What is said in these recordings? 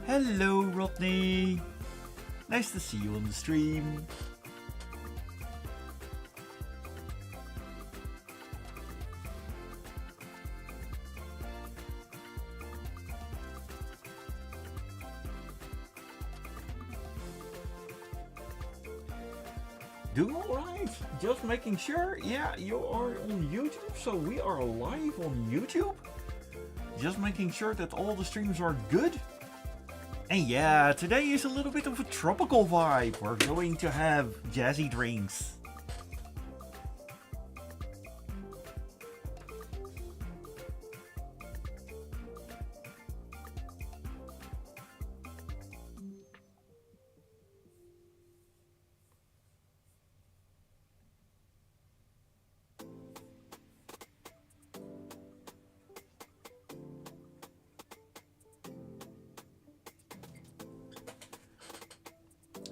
Hello, Rodney. Nice to see you on the stream. Doing alright, just making sure. Yeah, you are on YouTube, so we are live on YouTube. Just making sure that all the streams are good. And yeah, today is a little bit of a tropical vibe. We're going to have jazzy drinks.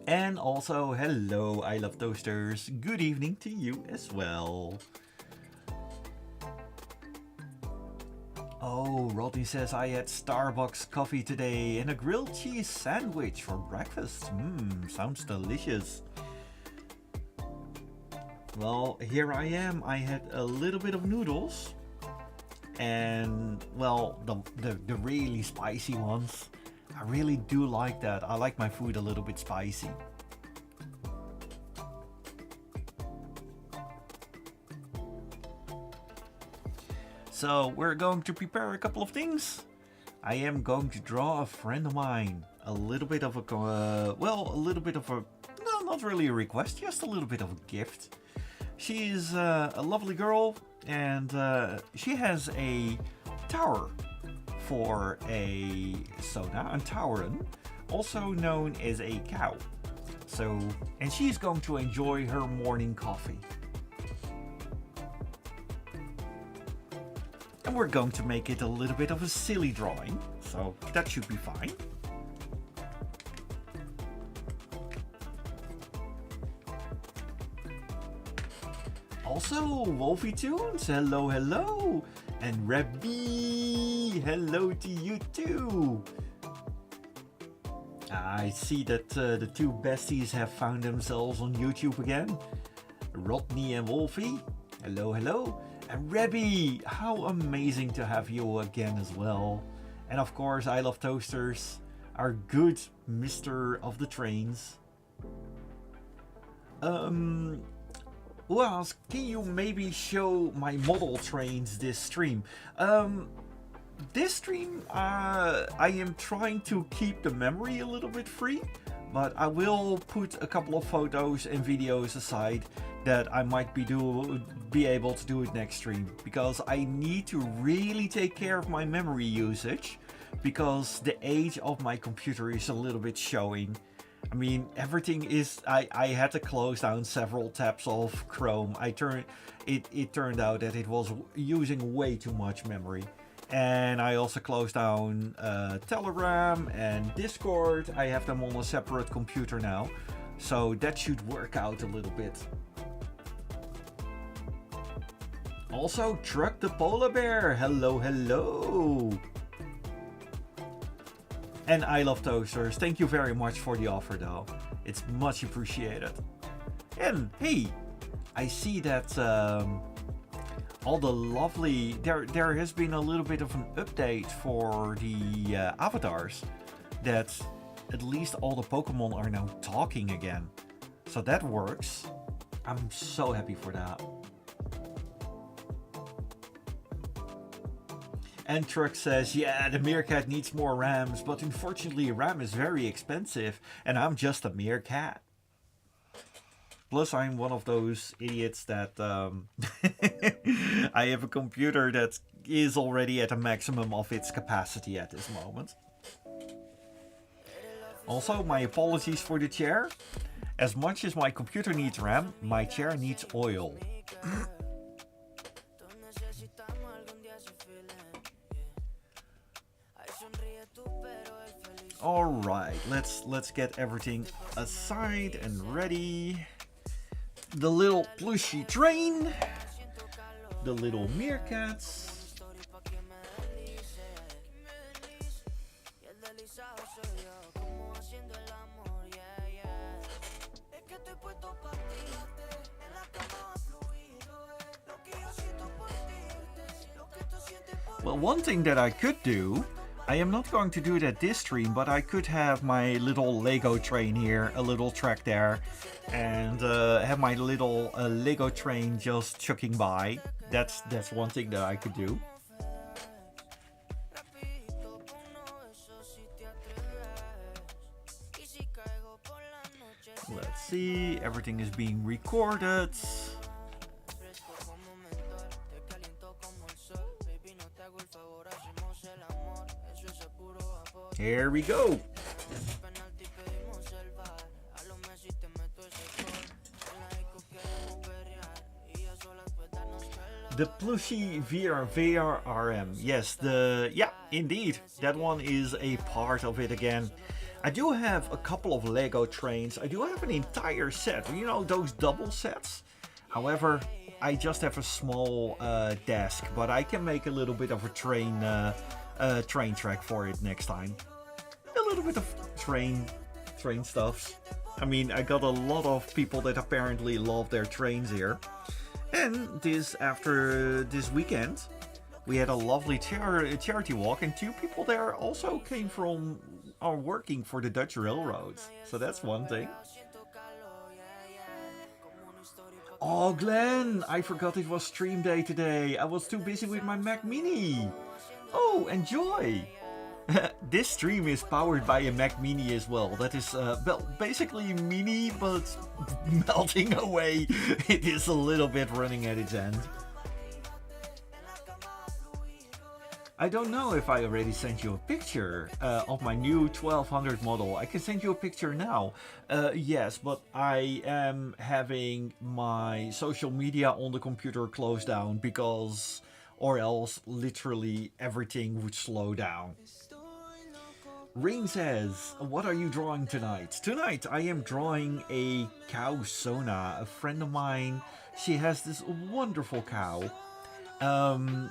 And also, hello, I love toasters. Good evening to you as well. Oh, Rodney says I had Starbucks coffee today and a grilled cheese sandwich for breakfast. Sounds delicious. Well, here I am. I had a little bit of noodles. And, well, the really spicy ones. I really do like that. I like my food a little bit spicy. So we're going to prepare a couple of things. I am going to draw a friend of mine. A little bit of a, no, not really a request, just a little bit of a gift. She's a lovely girl and she has a tower for a soda, a tauren, also known as a cow. So, and she's going to enjoy her morning coffee. And we're going to make it a little bit of a silly drawing, so that should be fine. Also, Wolfie Tunes, hello, hello! And Rabbi, hello to you too! I see that the two besties have found themselves on YouTube again. Rodney and Wolfie, hello, hello! And Rabbi, how amazing to have you again as well. And of course, I Love Toasters, our good Mr. of the Trains. Who else? Can you maybe show my model trains this stream? This stream, I am trying to keep the memory a little bit free, but I will put a couple of photos and videos aside that I might be able to do it next stream, because I need to really take care of my memory usage, because the age of my computer is a little bit showing. I mean, everything is, I had to close down several tabs of Chrome. It turned out that it was using way too much memory. And I also closed down Telegram and Discord. I have them on a separate computer now. So that should work out a little bit. Also, Truck the Polar Bear, hello, hello! And I Love Toasters, thank you very much for the offer though. It's much appreciated. And hey, I see that all the lovely... There has been a little bit of an update for the avatars. That at least all the Pokemon are now talking again. So that works. I'm so happy for that. And Truck says, yeah, the meerkat needs more RAMs, but unfortunately RAM is very expensive, and I'm just a meerkat. Plus, I'm one of those idiots that I have a computer that is already at a maximum of its capacity at this moment. Also, my apologies for the chair. As much as my computer needs RAM, my chair needs oil. Alright, let's get everything aside and ready. The little plushy train, the little meerkats. Well, one thing that I could do, I am not going to do it at this stream, but I could have my little Lego train here, a little track there, and have my little Lego train just chucking by. That's one thing that I could do. Let's see, everything is being recorded. Here we go. The plushie VRRM. Yes, indeed. That one is a part of it again. I do have a couple of Lego trains. I do have an entire set. You know, those double sets? However, I just have a small desk, but I can make a little bit of a train track for it next time. A little bit of train stuffs. I mean, I got a lot of people that apparently love their trains here. And after this weekend, we had a lovely charity walk, and 2 people there also came from are working for the Dutch railroads. So that's one thing. Oh, Glenn, I forgot it was stream day today. I was too busy with my Mac Mini. Oh, enjoy. This stream is powered by a Mac Mini as well. That is basically mini, but melting away. It is a little bit running at its end. I don't know if I already sent you a picture of my new 1200 model. I can send you a picture now. Yes, but I am having my social media on the computer closed down because, or else literally everything would slow down. Rain says, what are you drawing tonight? Tonight I am drawing a cow Sona. A friend of mine, she has this wonderful cow.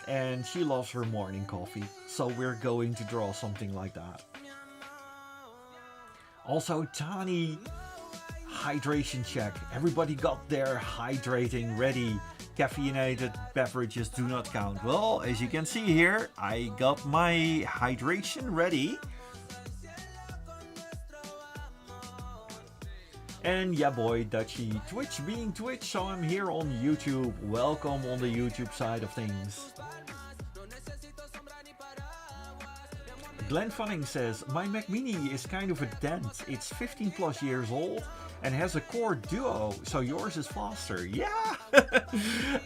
And she loves her morning coffee, so we're going to draw something like that. Also, Tani, hydration check. Everybody got their hydrating ready. Caffeinated beverages do not count. Well, as you can see here, I got my hydration ready. And yeah boy, Dutchie, Twitch being Twitch, so I'm here on YouTube. Welcome on the YouTube side of things. Glenn Funning says, my Mac Mini is kind of a dent. It's 15 plus years old and has a Core Duo, so yours is faster. Yeah!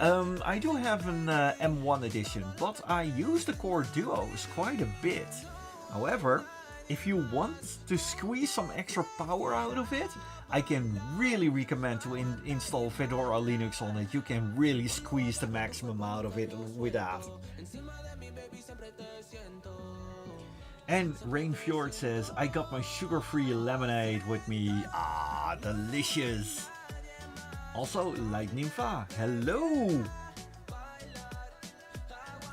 I do have an M1 edition, but I use the Core Duos quite a bit. However, if you want to squeeze some extra power out of it, I can really recommend to install Fedora Linux on it. You can really squeeze the maximum out of it with that. And Rainfjord says, I got my sugar-free lemonade with me. Ah, delicious. Also, Light Nympha, hello.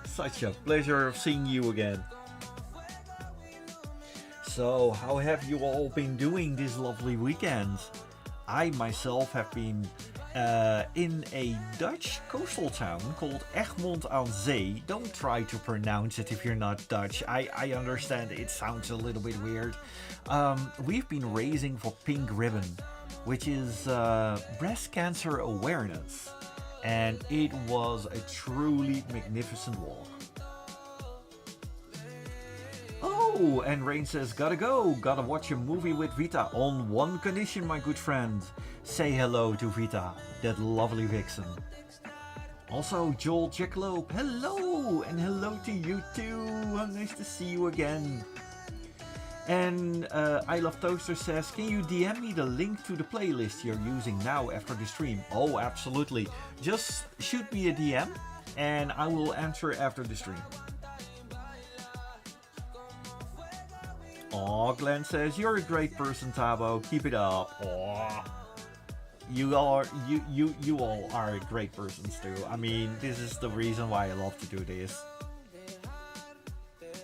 Such a pleasure seeing you again. So, how have you all been doing this lovely weekend? I myself have been in a Dutch coastal town called Egmond aan Zee. Don't try to pronounce it if you're not Dutch. I understand it sounds a little bit weird. We've been raising for Pink Ribbon, which is breast cancer awareness. And it was a truly magnificent walk. Oh, and Rain says, gotta go, gotta watch a movie with Vita on one condition, my good friend. Say hello to Vita, that lovely vixen. Also, Joel Jackalope, hello, and hello to you too. How nice to see you again. And I Love Toaster says, can you DM me the link to the playlist you're using now after the stream? Oh, absolutely. Just shoot me a DM and I will answer after the stream. Aw, Glenn says, you're a great person, Thabo. Keep it up. Aw. You all are great persons too. I mean, this is the reason why I love to do this.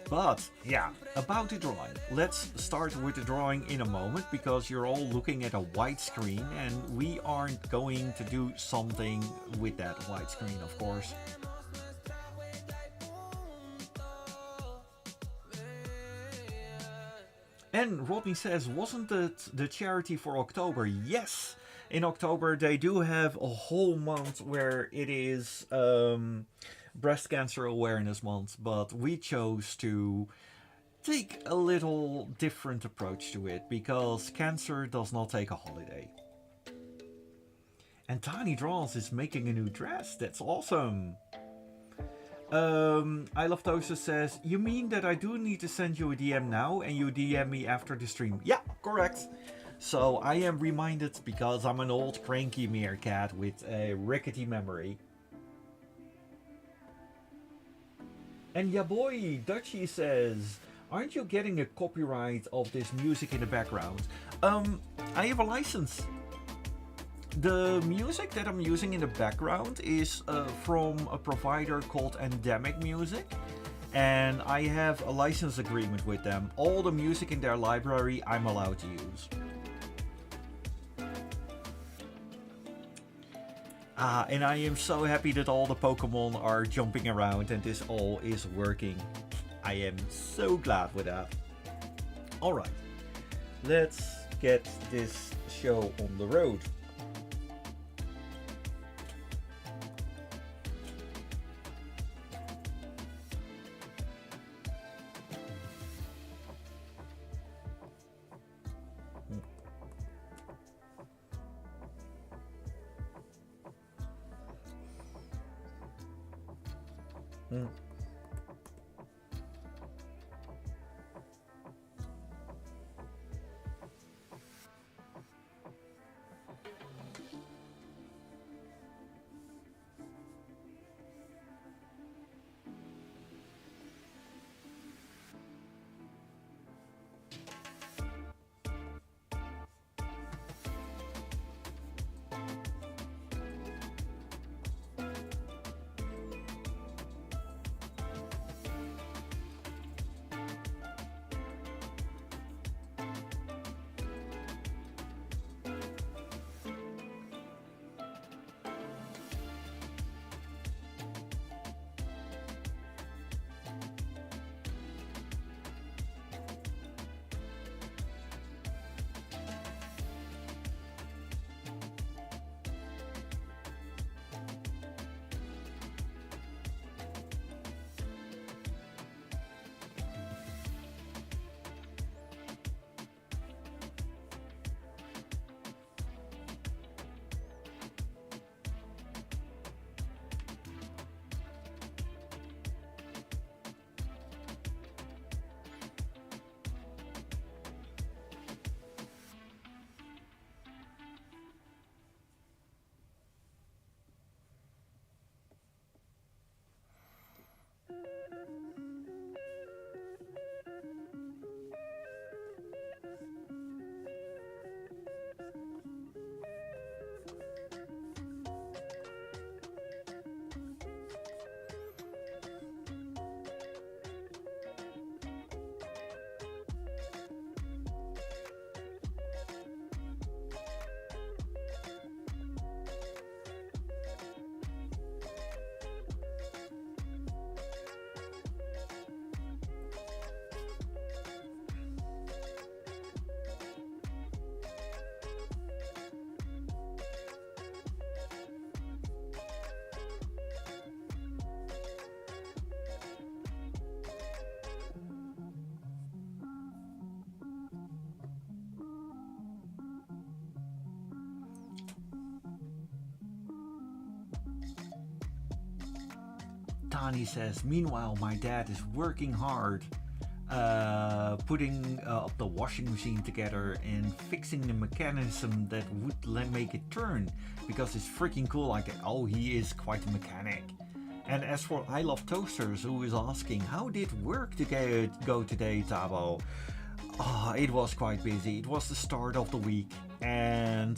But yeah, about the drawing. Let's start with the drawing in a moment because you're all looking at a white screen and we aren't going to do something with that white screen, of course. And Rodney says, wasn't it the charity for October? Yes! In October, they do have a whole month where it is Breast Cancer Awareness Month, but we chose to take a little different approach to it because cancer does not take a holiday. And Tiny Draws is making a new dress. That's awesome. I Love Toaster says, you mean that I do need to send you a DM now and you DM me after the stream? Yeah, correct. So I am reminded because I'm an old cranky meerkat with a rickety memory. And ya boy, Dutchy says, aren't you getting a copyright of this music in the background? I have a license. The music that I'm using in the background is from a provider called Endemic Music, and I have a license agreement with them. All the music in their library I'm allowed to use. And I am so happy that all the Pokemon are jumping around and this all is working. I am so glad with that. Alright, let's get this show on the road. Tani says, meanwhile, my dad is working hard, putting up the washing machine together and fixing the mechanism that would make it turn, because it's freaking cool like that. Oh, he is quite a mechanic. And as for I Love Toasters, who is asking, how did work go today, Thabo? It was quite busy. It was the start of the week, and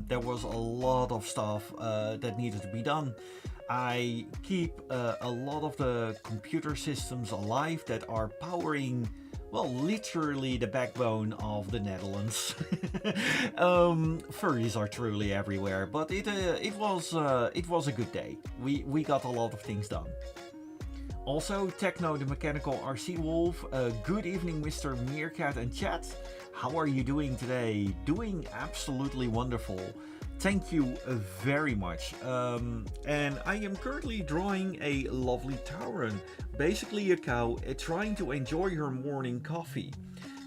there was a lot of stuff that needed to be done. I keep a lot of the computer systems alive that are powering, well, literally the backbone of the Netherlands. Furries are truly everywhere, but it was a good day. We got a lot of things done. Also, Techno the Mechanical RC Wolf, good evening Mr. Meerkat and chat. How are you doing today? Doing absolutely wonderful. Thank you very much. And I am currently drawing a lovely tauren, basically a cow trying to enjoy her morning coffee.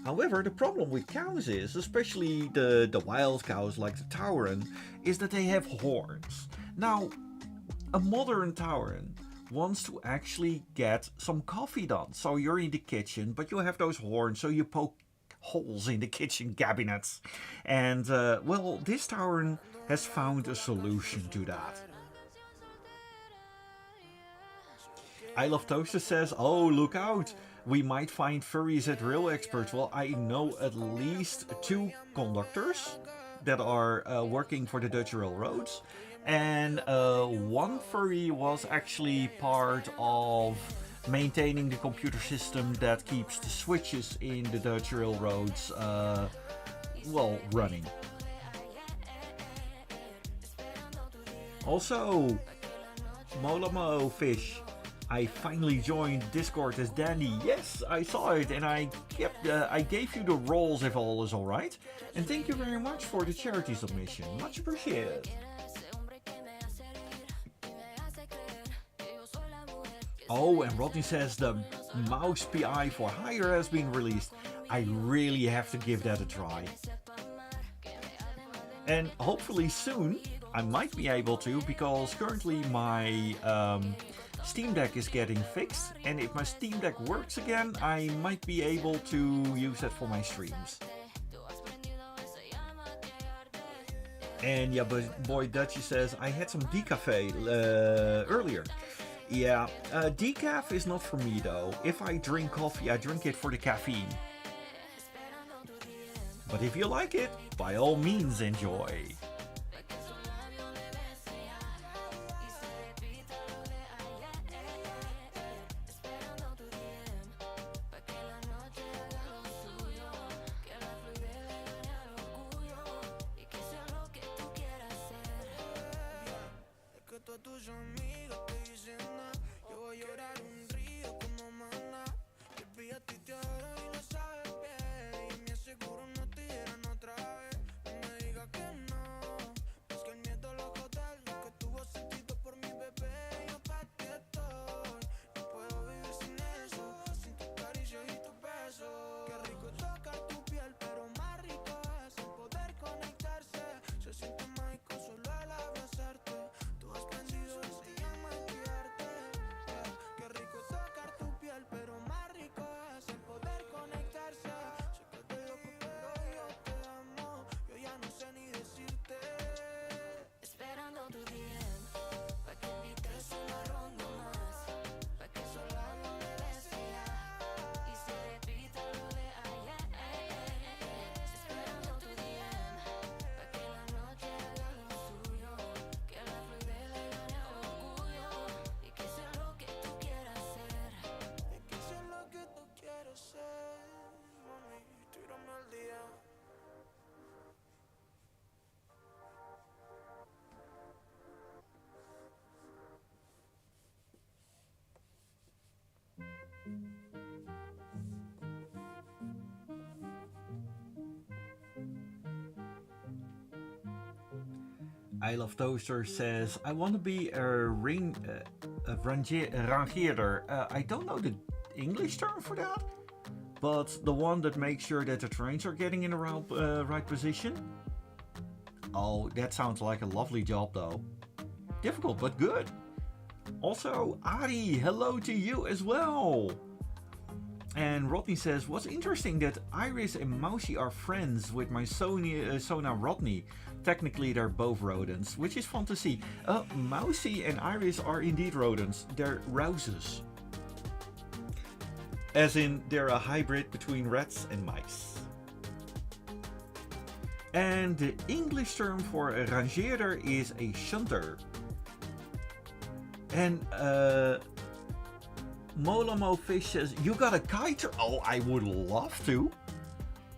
However, the problem with cows is, especially the wild cows like the tauren, is that they have horns. Now, a modern tauren wants to actually get some coffee done. So you're in the kitchen, but you have those horns, so you poke holes in the kitchen cabinets. And, well, this tauren has found a solution to that. I Love Toaster says, oh, look out! We might find furries at Rail Experts. Well, I know at least 2 conductors that are working for the Dutch Railroads. And one furry was actually part of maintaining the computer system that keeps the switches in the Dutch Railroads, well, running. Also, Molamo Fish, I finally joined Discord as Dandy. Yes, I saw it, and I gave you the roles if all is alright. And thank you very much for the charity submission. Much appreciated. Oh, and Rodney says the Mouse PI for Hire has been released. I really have to give that a try. And hopefully soon I might be able to, because currently my Steam Deck is getting fixed, and if my Steam Deck works again, I might be able to use that for my streams. And yeah, but boy Dutchie says, I had some decafe earlier. Yeah, decaf is not for me though. If I drink coffee, I drink it for the caffeine. But if you like it, by all means enjoy. I Love Toaster says, I want to be a rangeerder. I don't know the English term for that, but the one that makes sure that the trains are getting in the right position. Oh, that sounds like a lovely job though. Difficult, but good. Also, Ari, hello to you as well. And Rodney says, what's interesting that Iris and Mousy are friends with my Sona Rodney. Technically they're both rodents, which is fun to see. Mousy and Iris are indeed rodents. They're rouses. As in, they're a hybrid between rats and mice. And the English term for a rangeerder is a shunter. And Molamo Fish says, you got a kite? Oh, I would love to.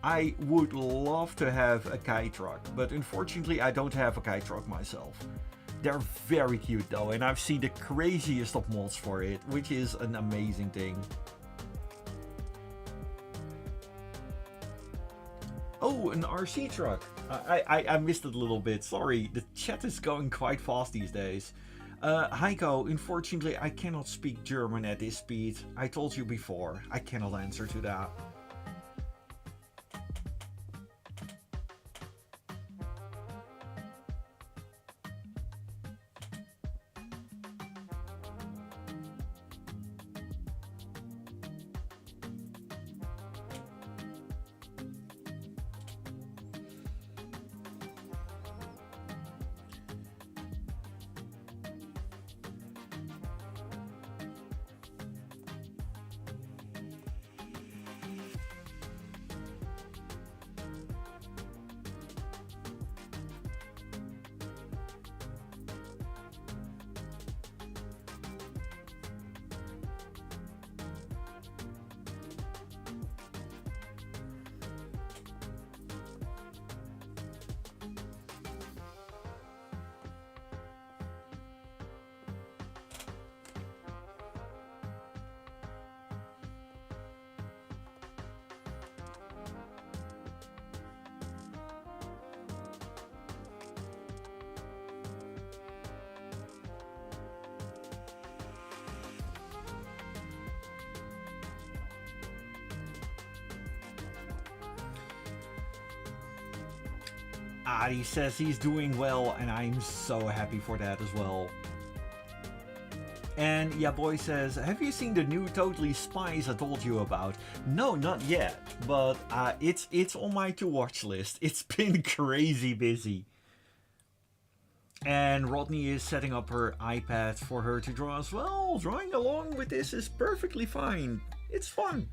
I would love to have a kite truck, but unfortunately I don't have a kite truck myself. They're very cute though, and I've seen the craziest of mods for it, which is an amazing thing. Oh, an RC truck. I missed it a little bit. Sorry, the chat is going quite fast these days. Heiko, unfortunately I cannot speak German at this speed. I told you before, I cannot answer to that. He says he's doing well, and I'm so happy for that as well. And yeah, boy says, have you seen the new Totally Spies I told you about? No, not yet, but it's on my to-watch list. It's been crazy busy. And Rodney is setting up her iPad for her to draw as well. Drawing along with this is perfectly fine. It's fun.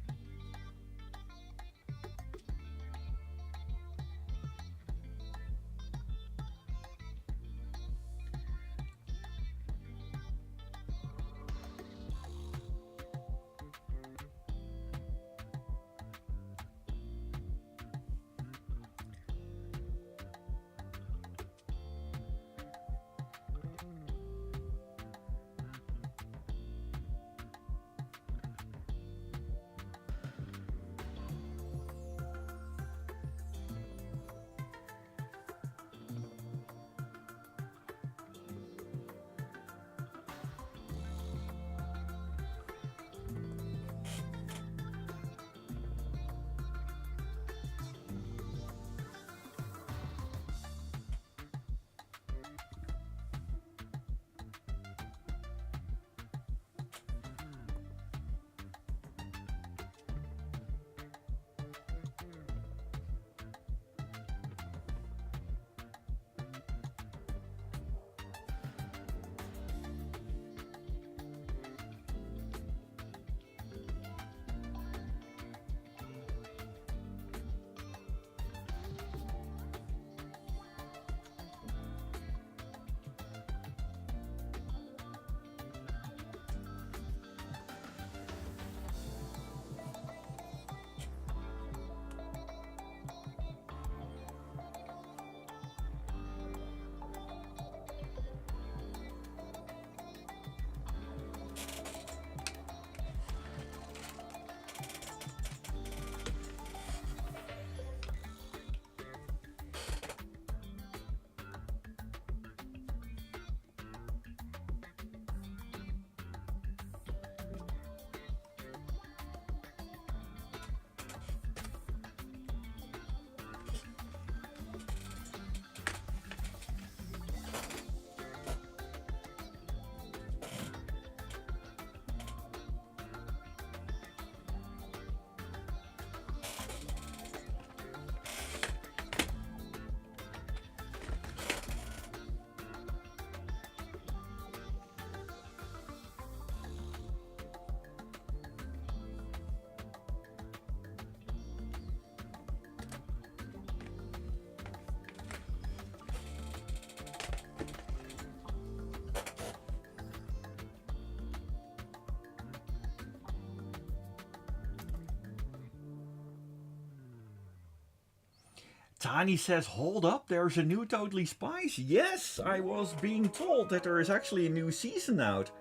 Tani says, hold up, there's a new Totally Spies. Yes, I was being told that there is actually a new season out.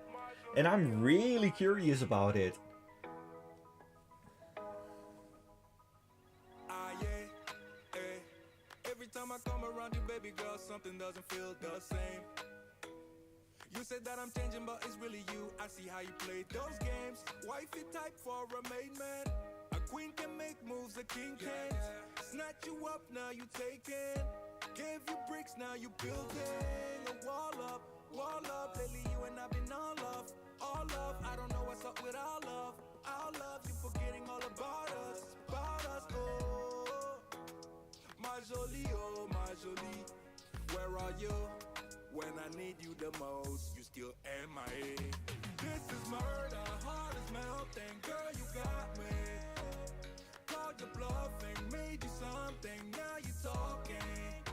And I'm really curious about it. Every time I come around you, baby girl, something doesn't feel the same. You said that I'm changing, but it's really you. I see how you play those games. Wifey type for a main man. A queen can make moves, a king can't. Snatch you up, now you taking. Gave you bricks, now you building. A wall up, wall up. Lately you and I've been all love, all love. I don't know what's up with our love, our love. You forgetting all about us, oh. My jolie, oh my jolie, where are you? When I need you the most, you still MIA. This is murder, heart is melting, girl you got me. Called your bluffing, made you something, now you talking.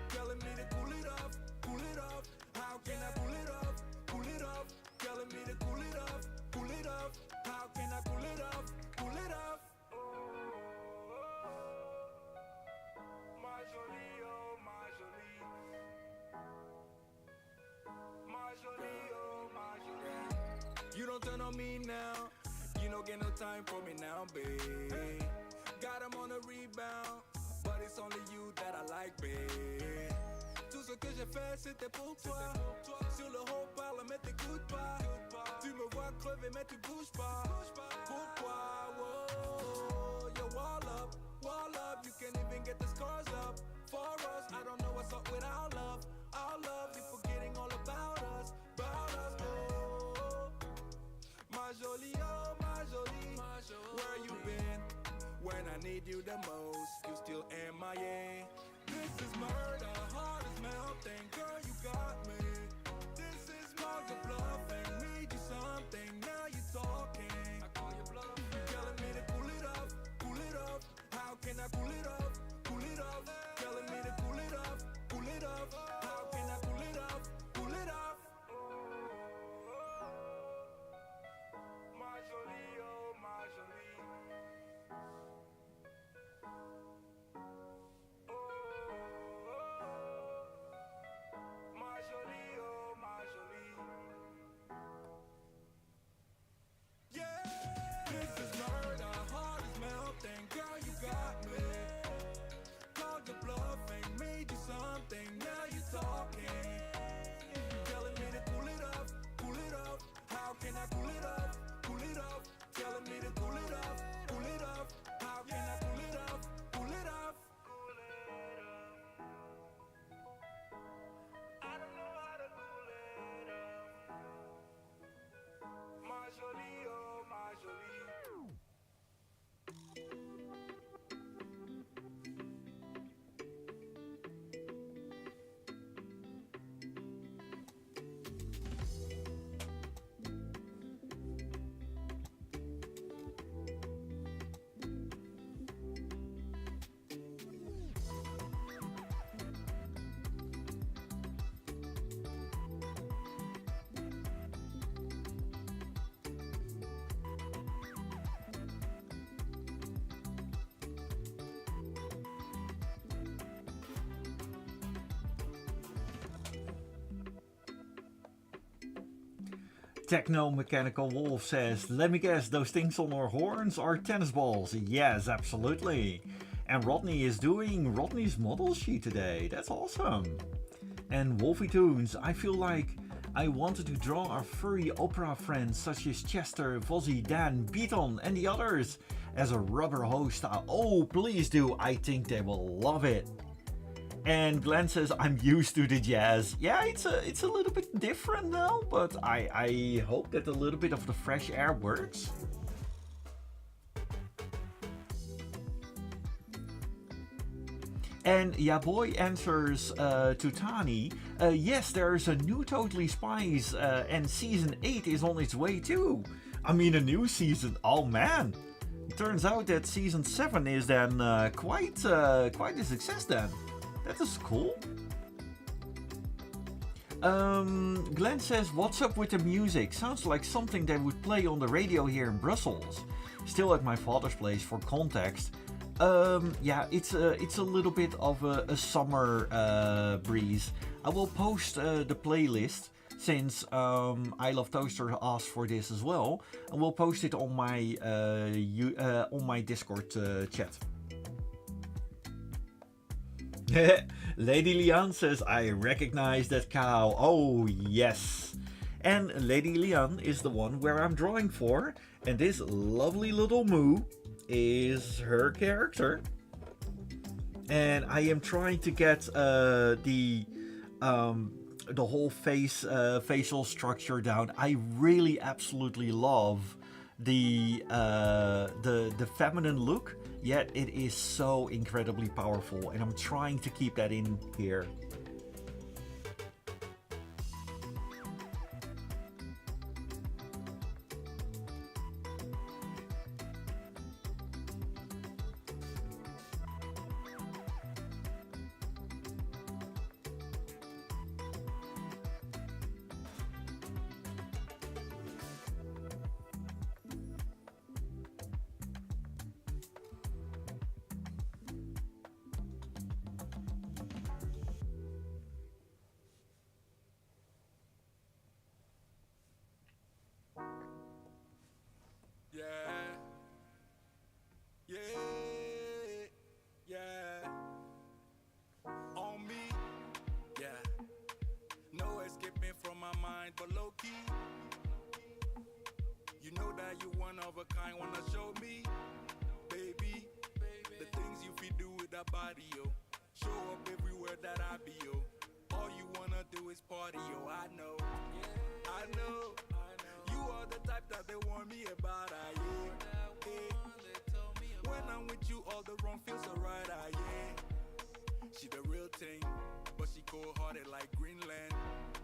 Telling me to cool it off, cool it off. How can I cool it off, cool it off? Telling me to cool it off, cool it off. How can I cool it off, cool it off? My jolie, oh my jolie. My jolie, oh my jolie. You don't turn on me now. You don't get no time for me now, babe. Got him on a rebound, but it's only you that I like, babe. Tout ce que j'ai fait c'était pour toi. Sur le haut parle mais t'écoutes pas. Tu me vois crever mais tu bouges pas. Pourquoi? Whoa, you wall up. You can't even get the scars up. For us, I don't know what's up with our love. Our love, you forgetting all about us, oh. My jolie, oh my jolie, where you been? When I need you the most, you still MIA. This is murder, heart is melting, girl you got me. This is more than bluffing, made you something, now you talking. I call you bluffing, telling me to cool it off, cool it off. How can I cool it off, cool it off? Telling me to cool it off, cool it off. How can I cool it off, cool it off? My jolie, oh my jolie. My jolie, oh my jolie. Yeah, this is murder, heart is melting, girl you got me. Called your bluffing, made you something, now you talking. Telling me to cool it off, cool it off. How can I cool it off, cool it off? Telling me to cool it off, cool it off. How can I cool it off, cool it off? Cool it off. I don't know how to cool it off. My jolie, oh my jolie. Techno Mechanical Wolf says, let me guess, those things on our horns are tennis balls. Yes, absolutely. And Rodney is doing Rodney's model sheet today. That's awesome. And Wolfie Toons, I feel like I wanted to draw our furry opera friends such as Chester, Fozzie, Dan, Beaton and the others as a rubber hose style. Oh, please do. I think they will love it. And Glenn says, I'm used to the jazz. Yeah, it's a little bit different now, but I hope that a little bit of the fresh air works. And yeah, boy answers to Tani, yes, there's a new Totally Spies, and season 8 is on its way too. I mean, a new season, oh man. Turns out that season 7 is then quite a success then. That is cool. Glenn says, what's up with the music? Sounds like something they would play on the radio here in Brussels. Still at my father's place for context. Yeah, it's a little bit of a summer breeze. I will post the playlist since I Love Toaster asked for this as well, and we'll post it on my Discord chat. Lady Lian says, I recognize that cow. Oh, yes. And Lady Lian is the one where I'm drawing for. And this lovely little moo is her character. And I am trying to get the whole facial structure down. I really absolutely love the feminine look, yet it is so incredibly powerful, and I'm trying to keep that in here. But low key, you know that you one of a kind. Wanna show me, baby, the things you feel do with that body, yo. Show up everywhere that I be, yo. All you wanna do is party, yo. I know. You are the type that they warn me about, yeah. When I'm with you, all the wrong feels so right, yeah. She the real thing, but she cold-hearted like Greenland.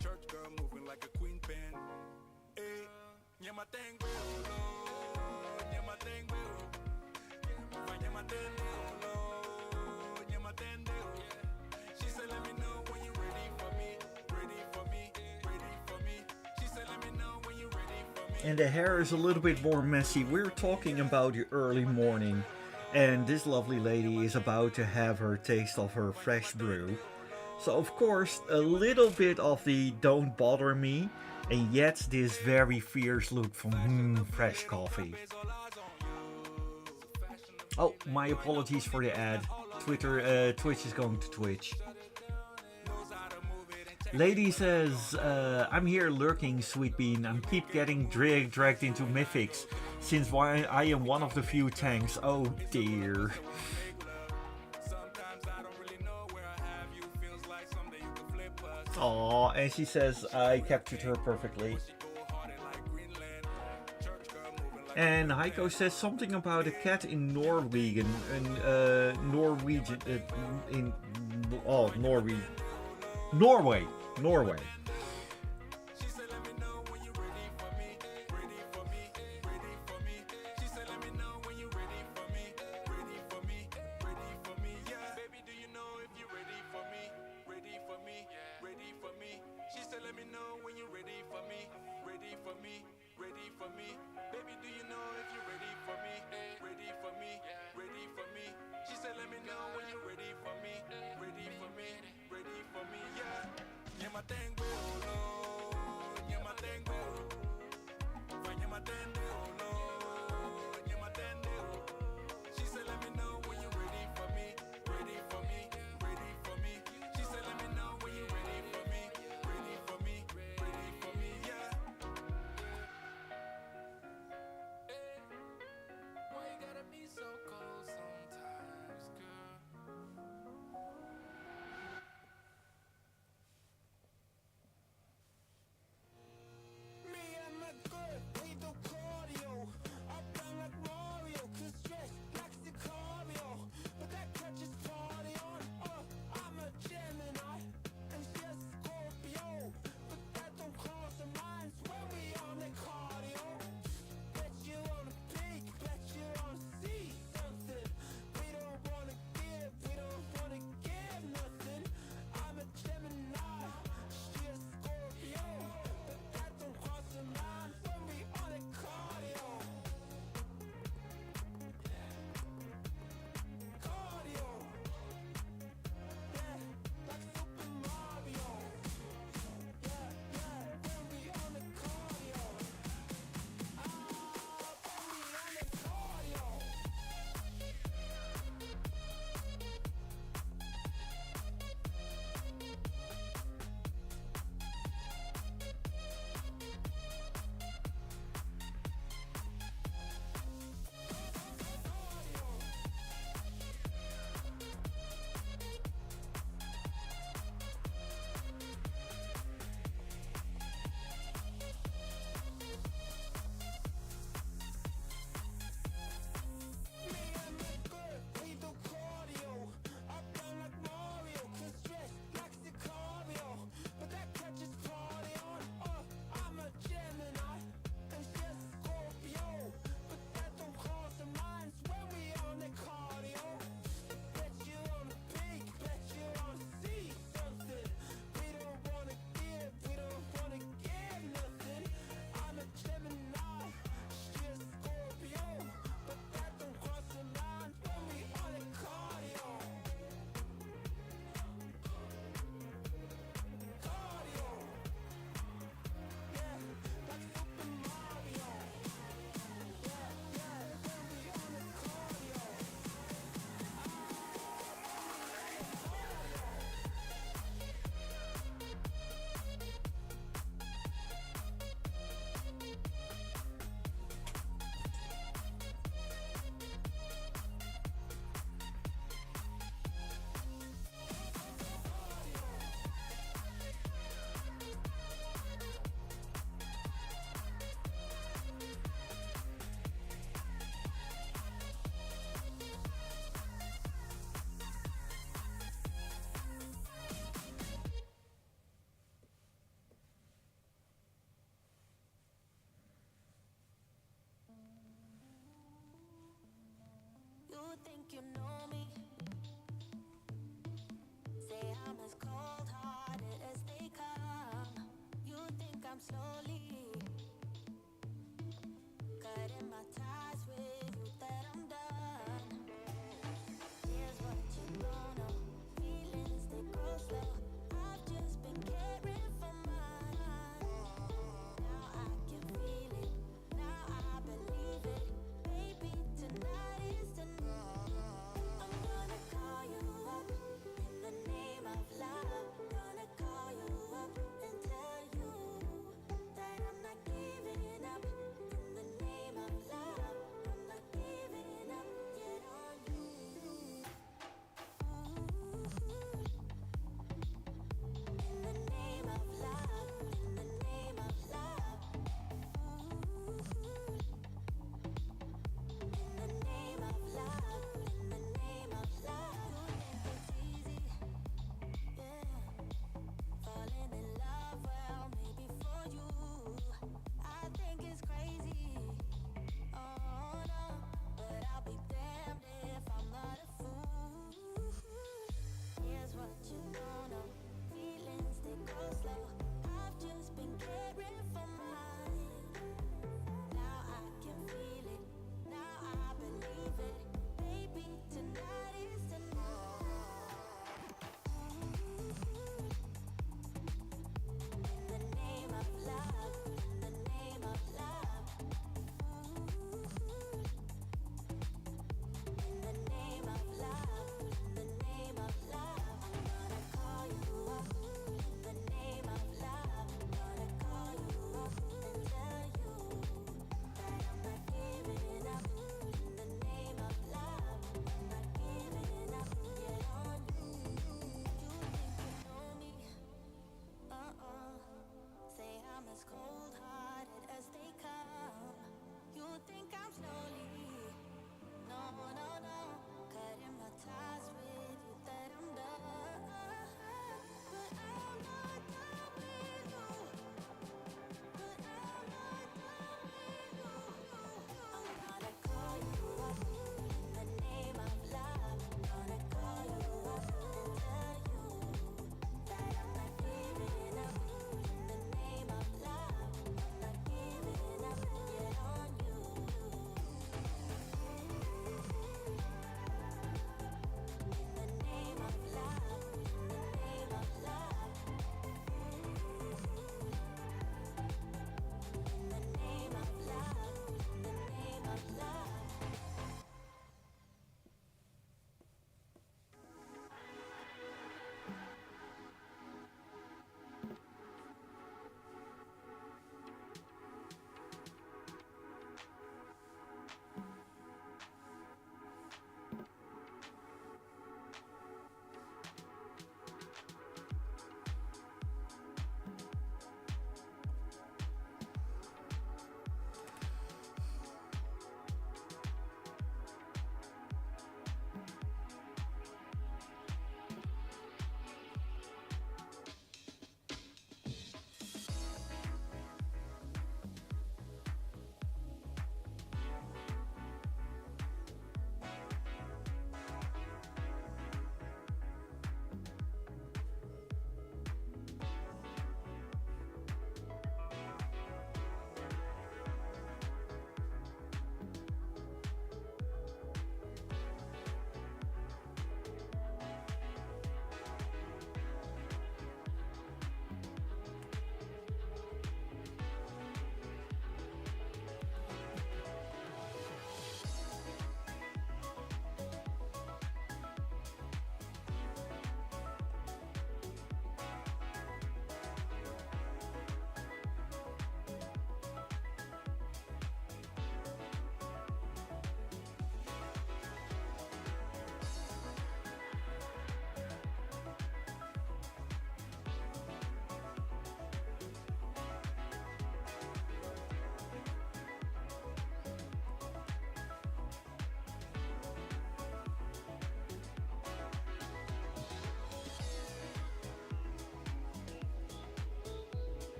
Church girl moving like a queen pen. Hey, nyama tengo lo, nyama tengo. Nyama tengo lo, nyama tengo. She said let me know when you're ready for me, ready for me, ready for me. She said let me know when you're ready for me. And the hair is a little bit more messy. We're talking about the early morning, and this lovely lady is about to have her taste of her fresh brew. So of course, a little bit of the don't bother me, and yet this very fierce look from fresh coffee. Oh, my apologies for the ad. Twitch is going to Twitch. Lady says, I'm here lurking, Sweet Bean. I keep getting dragged into mythics, since I am one of the few tanks. Oh dear. Aww, and she says I captured her perfectly. And Heiko says something about a cat in Norwegian, Norwegian, Norway.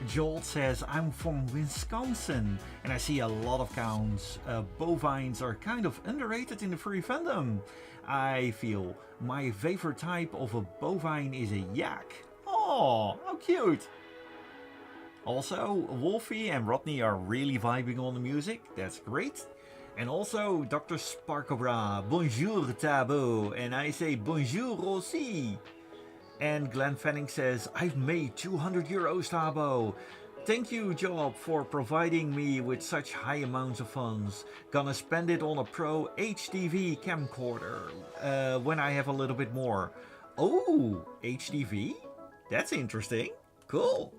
Joel says, I'm from Wisconsin and I see a lot of cows. Bovines are kind of underrated in the furry fandom. I feel my favorite type of a bovine is a yak. Oh, how cute! Also, Wolfie and Rodney are really vibing on the music. That's great. And also, Dr. Sparkobra, bonjour Thabo, and I say bonjour aussi. And Glenn Fanning says, I've made 200 euros, Thabo. Thank you, Job, for providing me with such high amounts of funds. Gonna spend it on a pro HDV camcorder when I have a little bit more. Oh, HDV? That's interesting. Cool.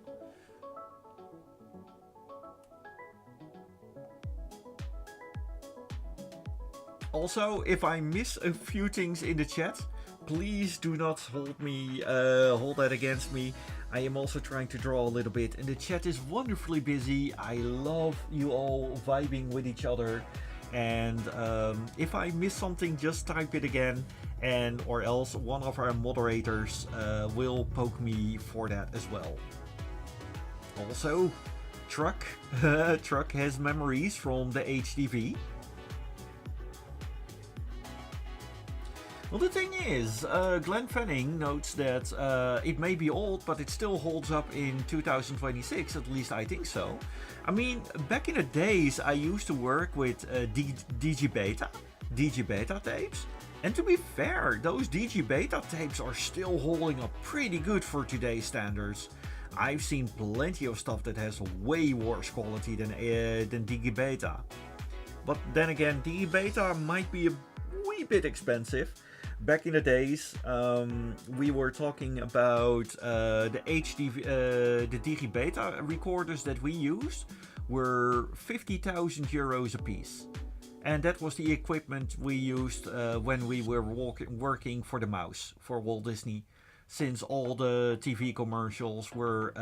Also, if I miss a few things in the chat, please do not hold that against me. I am also trying to draw a little bit, and the chat is wonderfully busy. I love you all vibing with each other, and if I miss something, just type it again, and or else one of our moderators will poke me for that as well. Also, Truck has memories from the HDV. Well, the thing is, Glenn Fanning notes that it may be old, but it still holds up in 2026, at least I think so. I mean, back in the days, I used to work with DigiBeta tapes, and to be fair, those DigiBeta tapes are still holding up pretty good for today's standards. I've seen plenty of stuff that has way worse quality than DigiBeta. But then again, DigiBeta might be a wee bit expensive. Back in the days, we were talking about the DigiBeta recorders that we used were 50,000 euros a piece. And that was the equipment we used when we were working for the mouse for Walt Disney, since all the TV commercials were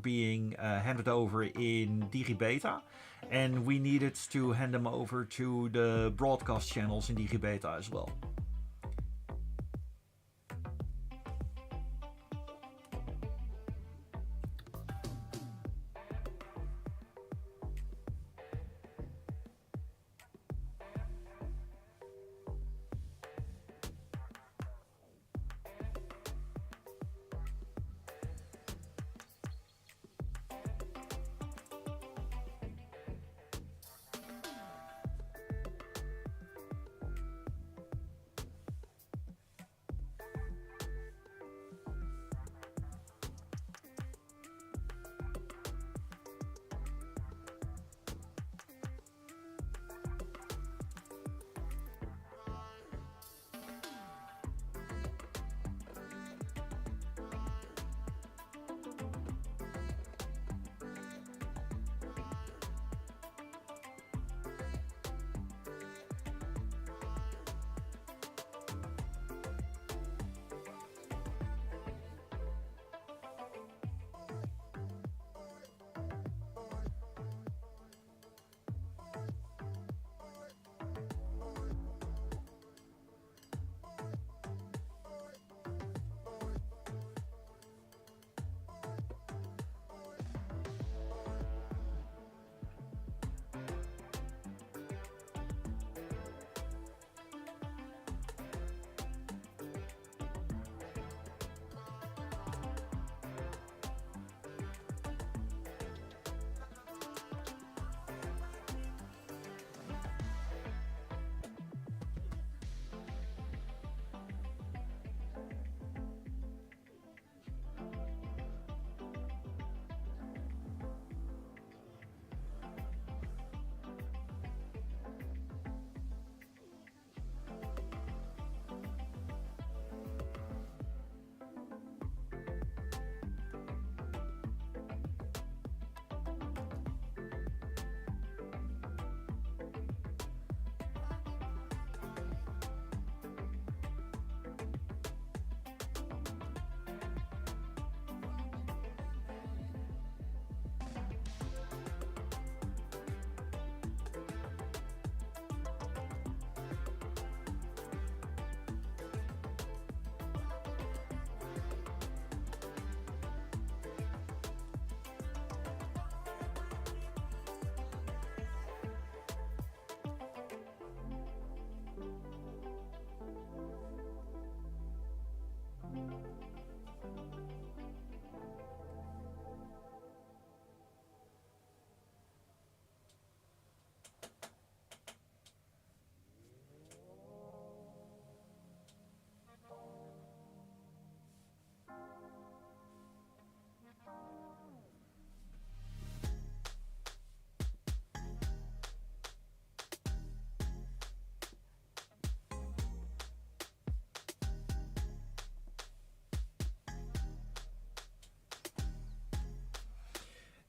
being handed over in DigiBeta, and we needed to hand them over to the broadcast channels in DigiBeta as well.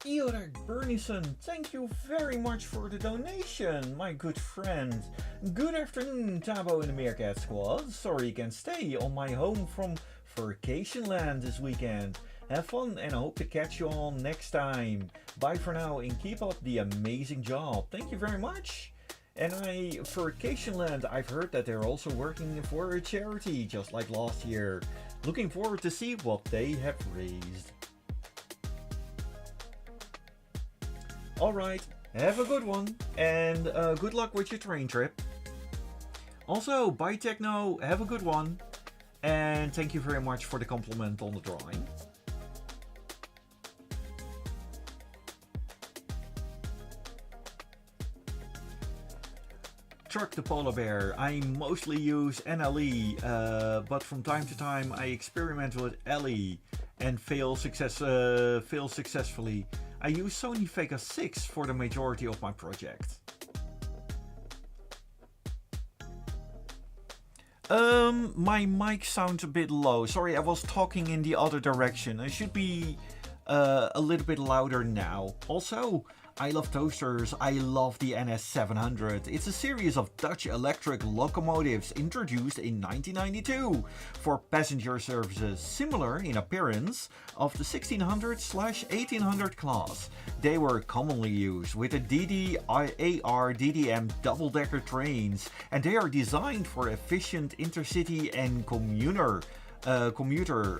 Irek Bernison, thank you very much for the donation, my good friend. Good afternoon, Thabo in the Meerkat Squad. Sorry you can't stay on my home from Vacation Land this weekend. Have fun and I hope to catch you all next time. Bye for now and keep up the amazing job. Thank you very much. And Vacation Land, I've heard that they're also working for a charity just like last year. Looking forward to see what they have raised. Alright, have a good one and good luck with your train trip. Also, bye Techno, have a good one. And thank you very much for the compliment on the drawing. Truck the Polar Bear, I mostly use NLE, but from time to time I experiment with LE and fail successfully. I use Sony Vega 6 for the majority of my project. My mic sounds a bit low. Sorry, I was talking in the other direction. I should be a little bit louder now. Also, I love toasters. I love the NS700. It's a series of Dutch electric locomotives introduced in 1992 for passenger services, similar in appearance of the 1600/1800 class. They were commonly used with the DD-AR DDM double-decker trains, and they are designed for efficient intercity and commuter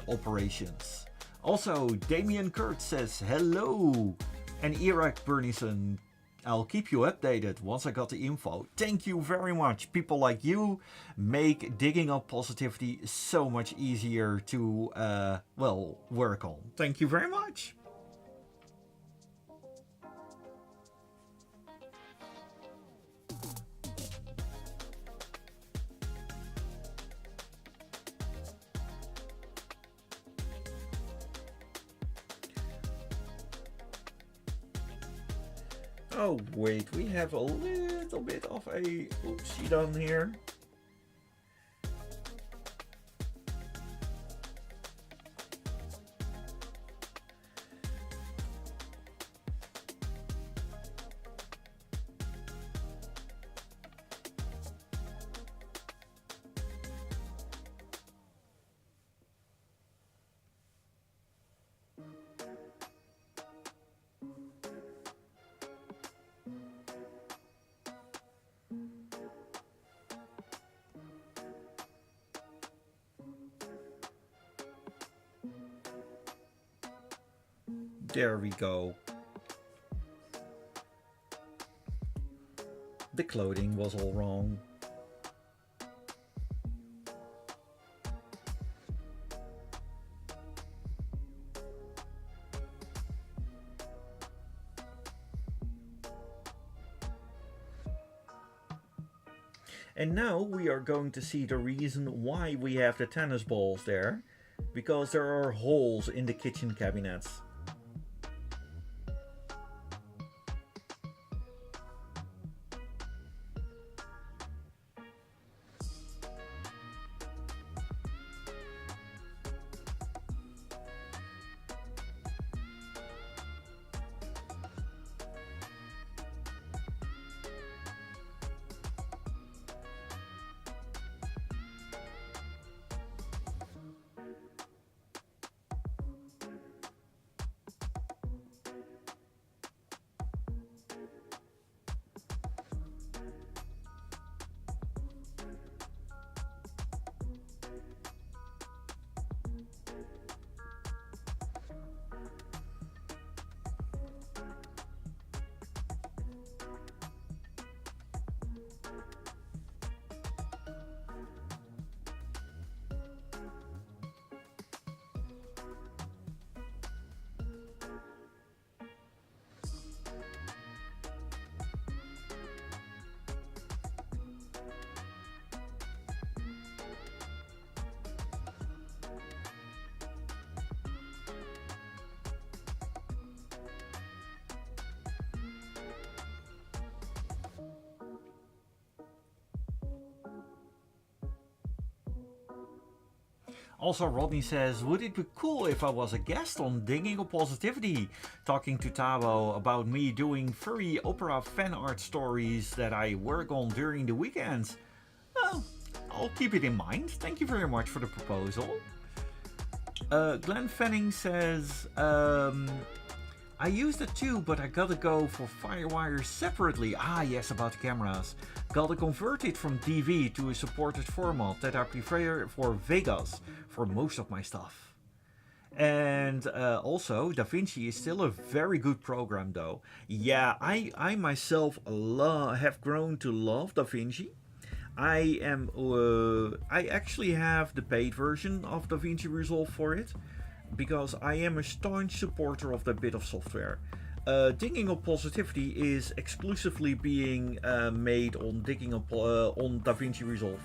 operations. Also, Damien Kurt says hello. And Irek Bernison, I'll keep you updated once I got the info. Thank you very much. People like you make digging up positivity so much easier to, work on. Thank you very much. Oh wait, we have a little bit of a oopsie done here. There we go. The clothing was all wrong. And now we are going to see the reason why we have the tennis balls there. Because there are holes in the kitchen cabinets. Also, Rodney says, would it be cool if I was a guest on Digging of Positivity, talking to Thabo about me doing furry opera fan art stories that I work on during the weekends? Well, I'll keep it in mind. Thank you very much for the proposal. Glenn Fanning says, I used it too, but I gotta go for Firewire separately. Ah, yes, about the cameras. Gotta convert it from DV to a supported format that I prefer for Vegas for most of my stuff. And also, DaVinci is still a very good program though. Yeah, I myself have grown to love DaVinci. I actually have the paid version of DaVinci Resolve for it, because I am a staunch supporter of that bit of software. Digging of Positivity is exclusively being made on on DaVinci Resolve.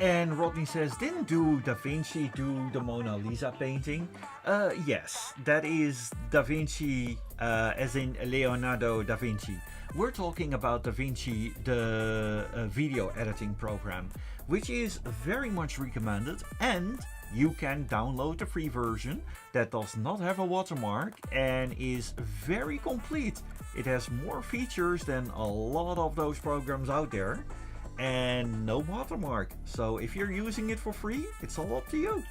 And Rodney says, didn't Da Vinci do the Mona Lisa painting? Yes, that is Da Vinci, as in Leonardo da Vinci. We're talking about Da Vinci, the video editing program, which is very much recommended, and you can download the free version that does not have a watermark and is very complete. It has more features than a lot of those programs out there, and no watermark. So if you're using it for free, it's all up to you.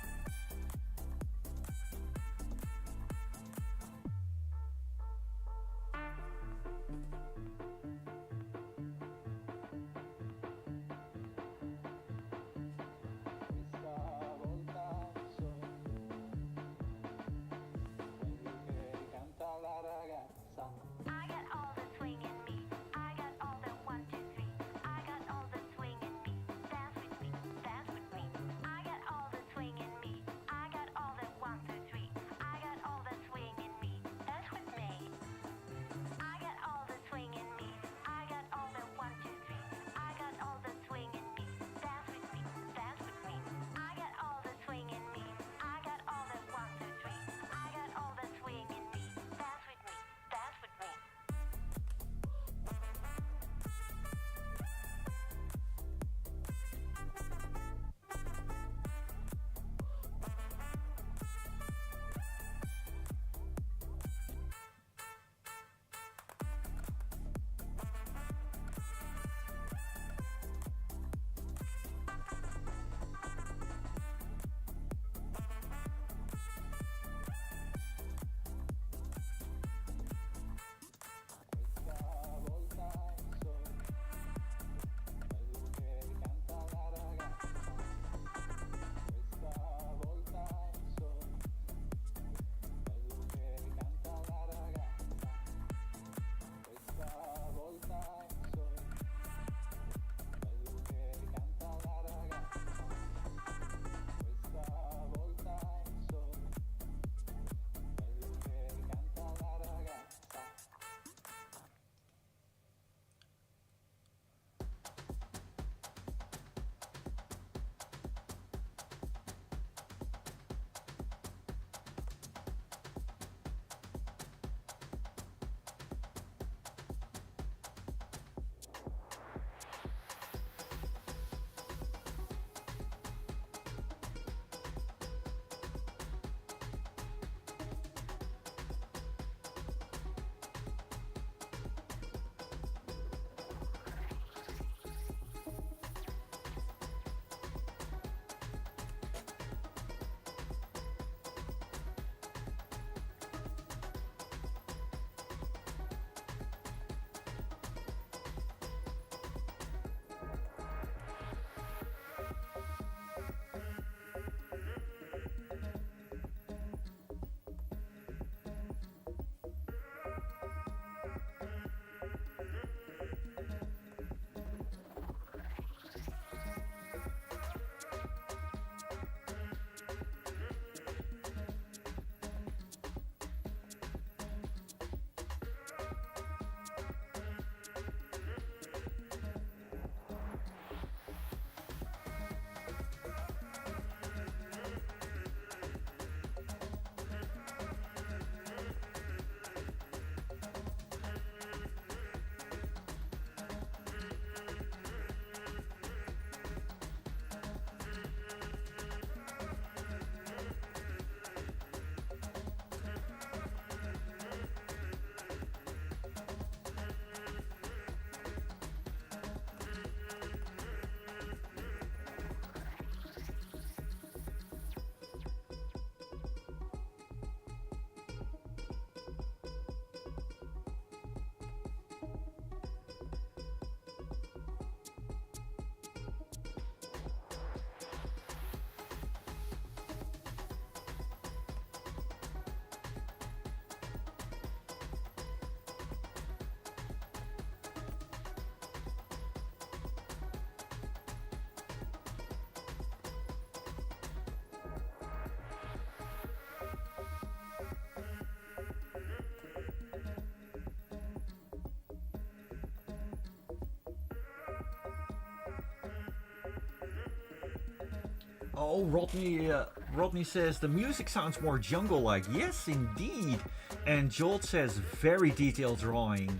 Oh, Rodney says the music sounds more jungle-like. Yes, indeed. And Jolt says very detailed drawing.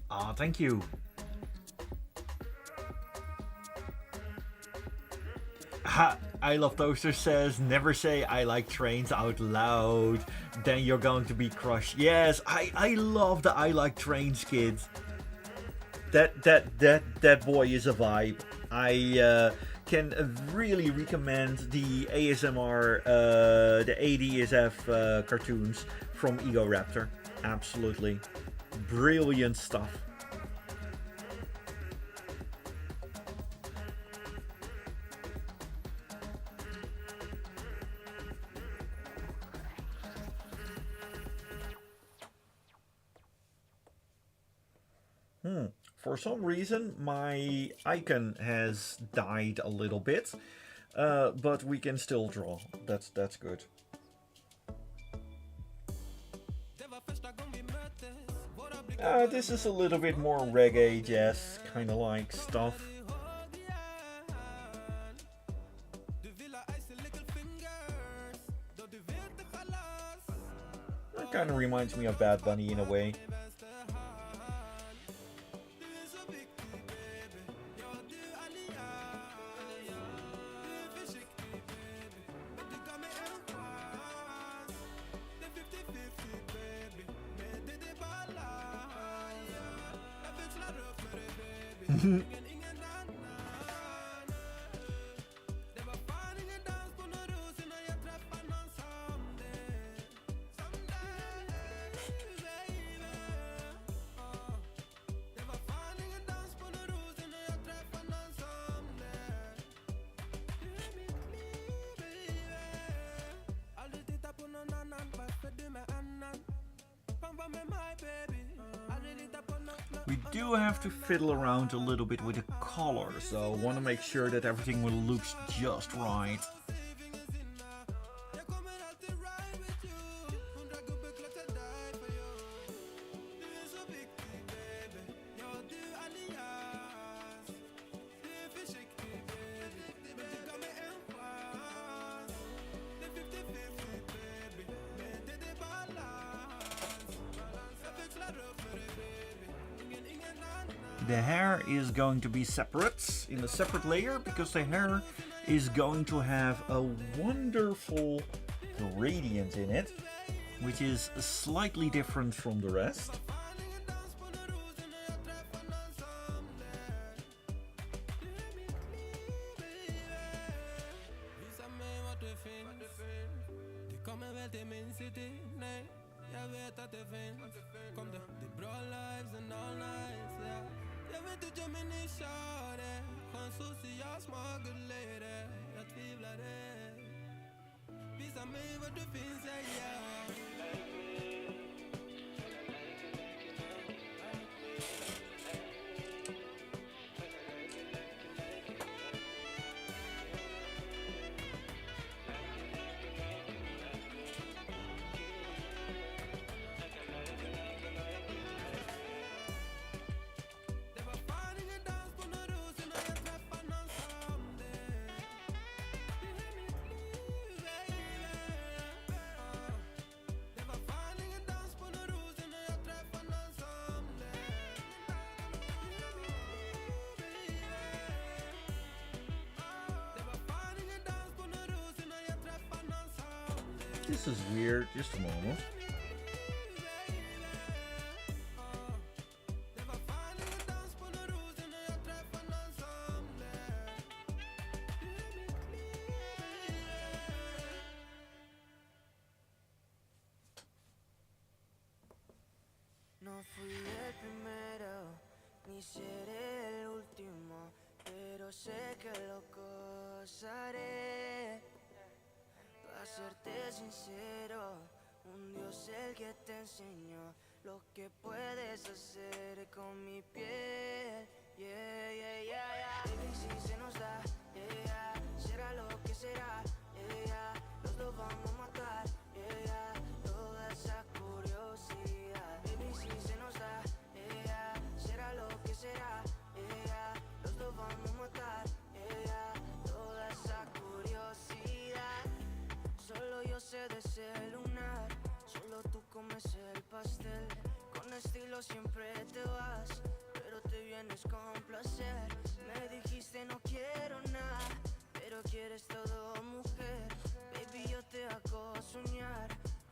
Ah, thank you. Ha! I Love Toaster says never say I like trains out loud. Then you're going to be crushed. Yes, I love the I like trains kids. That boy is a vibe. I can really recommend the ASMR, the ADSF cartoons from Ego Raptor. Absolutely brilliant stuff. For some reason, my icon has died a little bit, but we can still draw. That's good. This is a little bit more reggae jazz kind of like stuff. It kind of reminds me of Bad Bunny in a way. We do have to fiddle around a little bit with the colors, so want to make sure that everything looks just right. The hair is going to be separate, in a separate layer, because the hair is going to have a wonderful gradient in it, which is slightly different from the rest. This is weird, just a moment. No fui el primero, ni seré el último, pero sé que lo gozaré. Para serte sincero, un Dios el que te enseñó lo que puedes hacer con mi piel. Yeah, yeah, yeah, yeah. Baby, si se nos da, yeah, será lo que será, yeah, los dos vamos a matar, yeah, toda esa curiosidad. Baby, si se nos da, yeah, será lo que será, yeah, los dos vamos a matar, yeah, toda esa curiosidad. pastel. Con estilo siempre te vas, pero te vienes con placer. Me dijiste no quiero nada, pero quieres todo, mujer. Baby, yo te hago soñar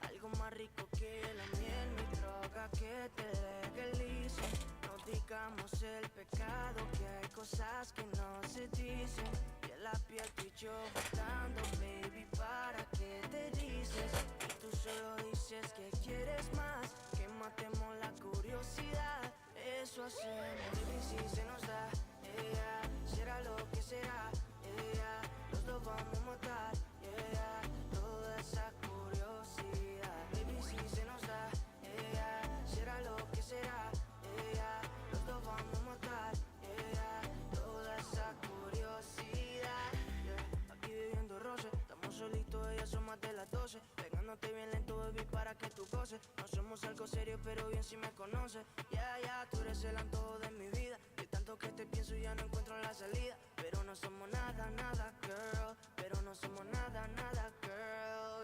algo más rico que la miel, mi droga que te legalice. No digamos el pecado, que hay cosas que no se dicen. Y en la piel tú y yo jugando, baby, ¿para qué te dices? Y tú solo dices que quieres más, que matemos la curiosidad. Eso hacemos, baby, si se nos da, será lo que será, los dos vamos a matar, toda esa curiosidad. Baby, si se nos da, será lo que será, los dos vamos a matar, toda esa curiosidad. Aquí viviendo roce, estamos solitos, ya son más de las 12. Pegándote bien lento, baby, para que tú goces. No somos algo serio, pero bien si me conoces. Tú eres el antojo de mi vida. De tanto que te pienso ya no encuentro la salida. Pero no somos nada, nada, girl. Pero no somos nada, nada, girl,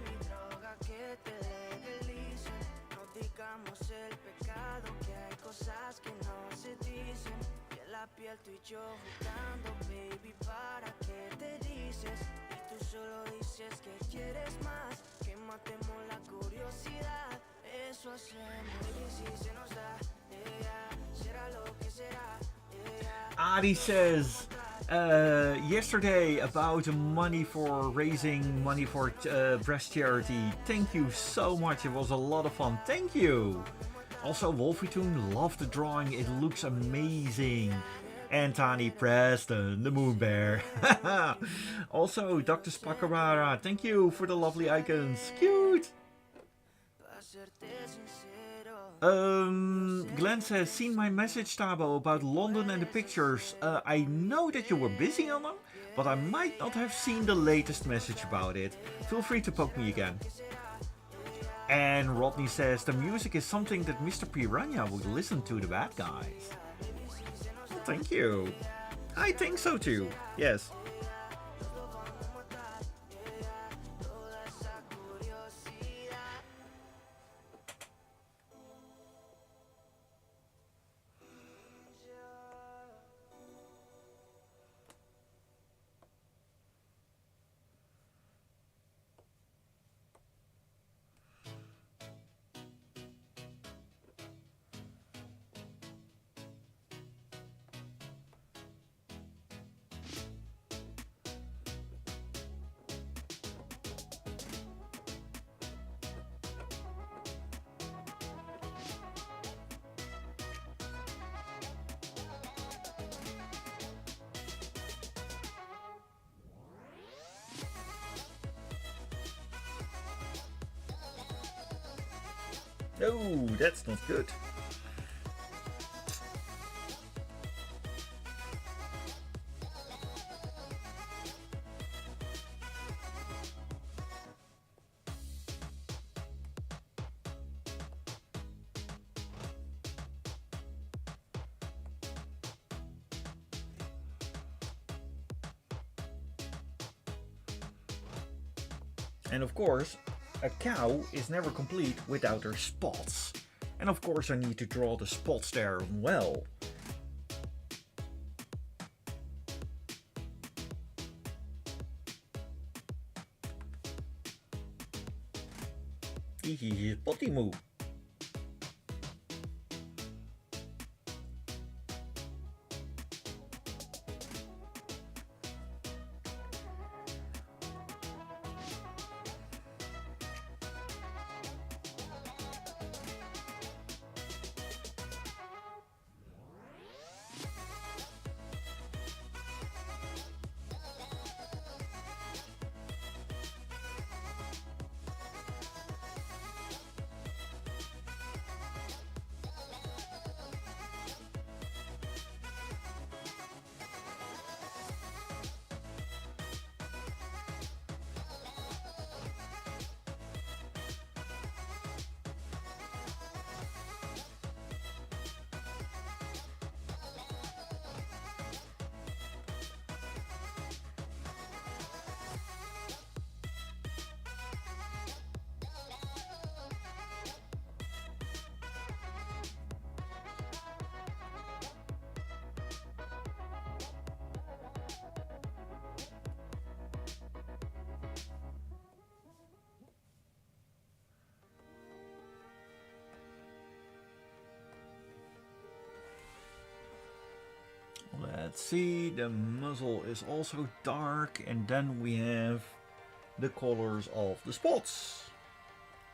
mi droga que te legalice. No digamos el pecado, que hay cosas que no se dicen. Y en la piel tú y yo jugando, baby, ¿para qué te dices? Y tú solo dices que quieres más, que matemos la curiosidad. Eso hacemos, baby, si se nos da, será lo que será, Adi says, yesterday about money for raising money for breast charity. Thank you so much. It was a lot of fun. Thank you. Also, Wolfitoon, love the drawing. It looks amazing. And Tani Preston, the Moon Bear. Also, Dr. Spakarara, thank you for the lovely icons. Cute. Glenn says, seen my message, Thabo, about London and the pictures. I know that you were busy on them, but I might not have seen the latest message about it. Feel free to poke me again. And Rodney says, the music is something that Mr. Piranha would listen to the bad guys. Well, thank you. I think so too, yes. No, that's not good. And of course, a cow is never complete without her spots. And of course I need to draw the spots there well. Potty moo. let's see, the muzzle is also dark, and then we have the colors of the spots,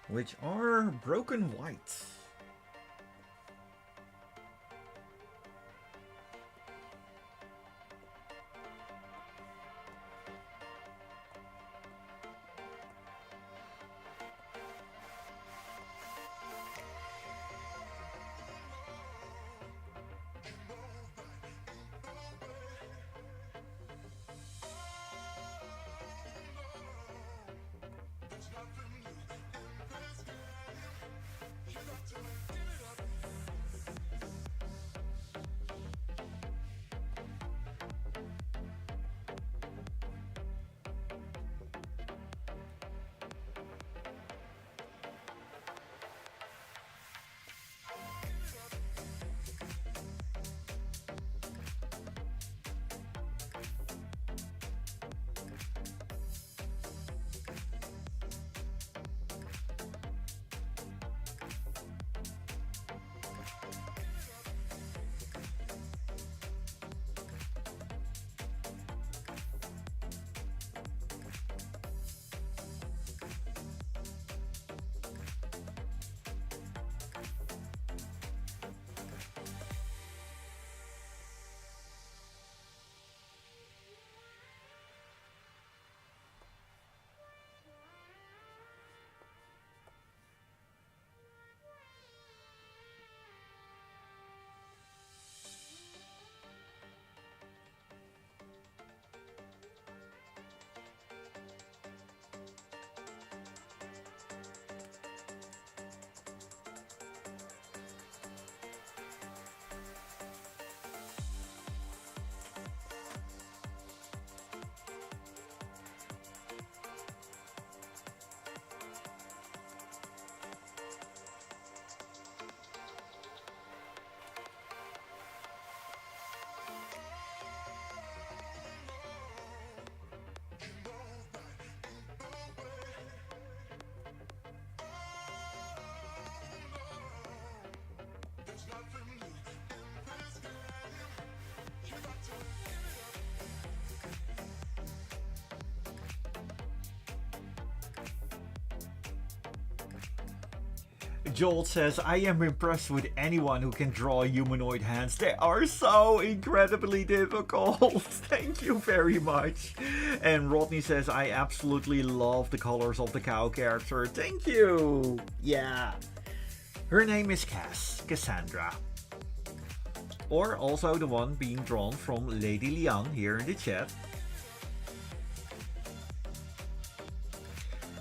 which are broken white. Joel says, I am impressed with anyone who can draw humanoid hands. They are so incredibly difficult. Thank you very much. And Rodney says, I absolutely love the colors of the cow character. Thank you. Yeah. Her name is Cassandra. Or also the one being drawn from Lady Liang here in the chat.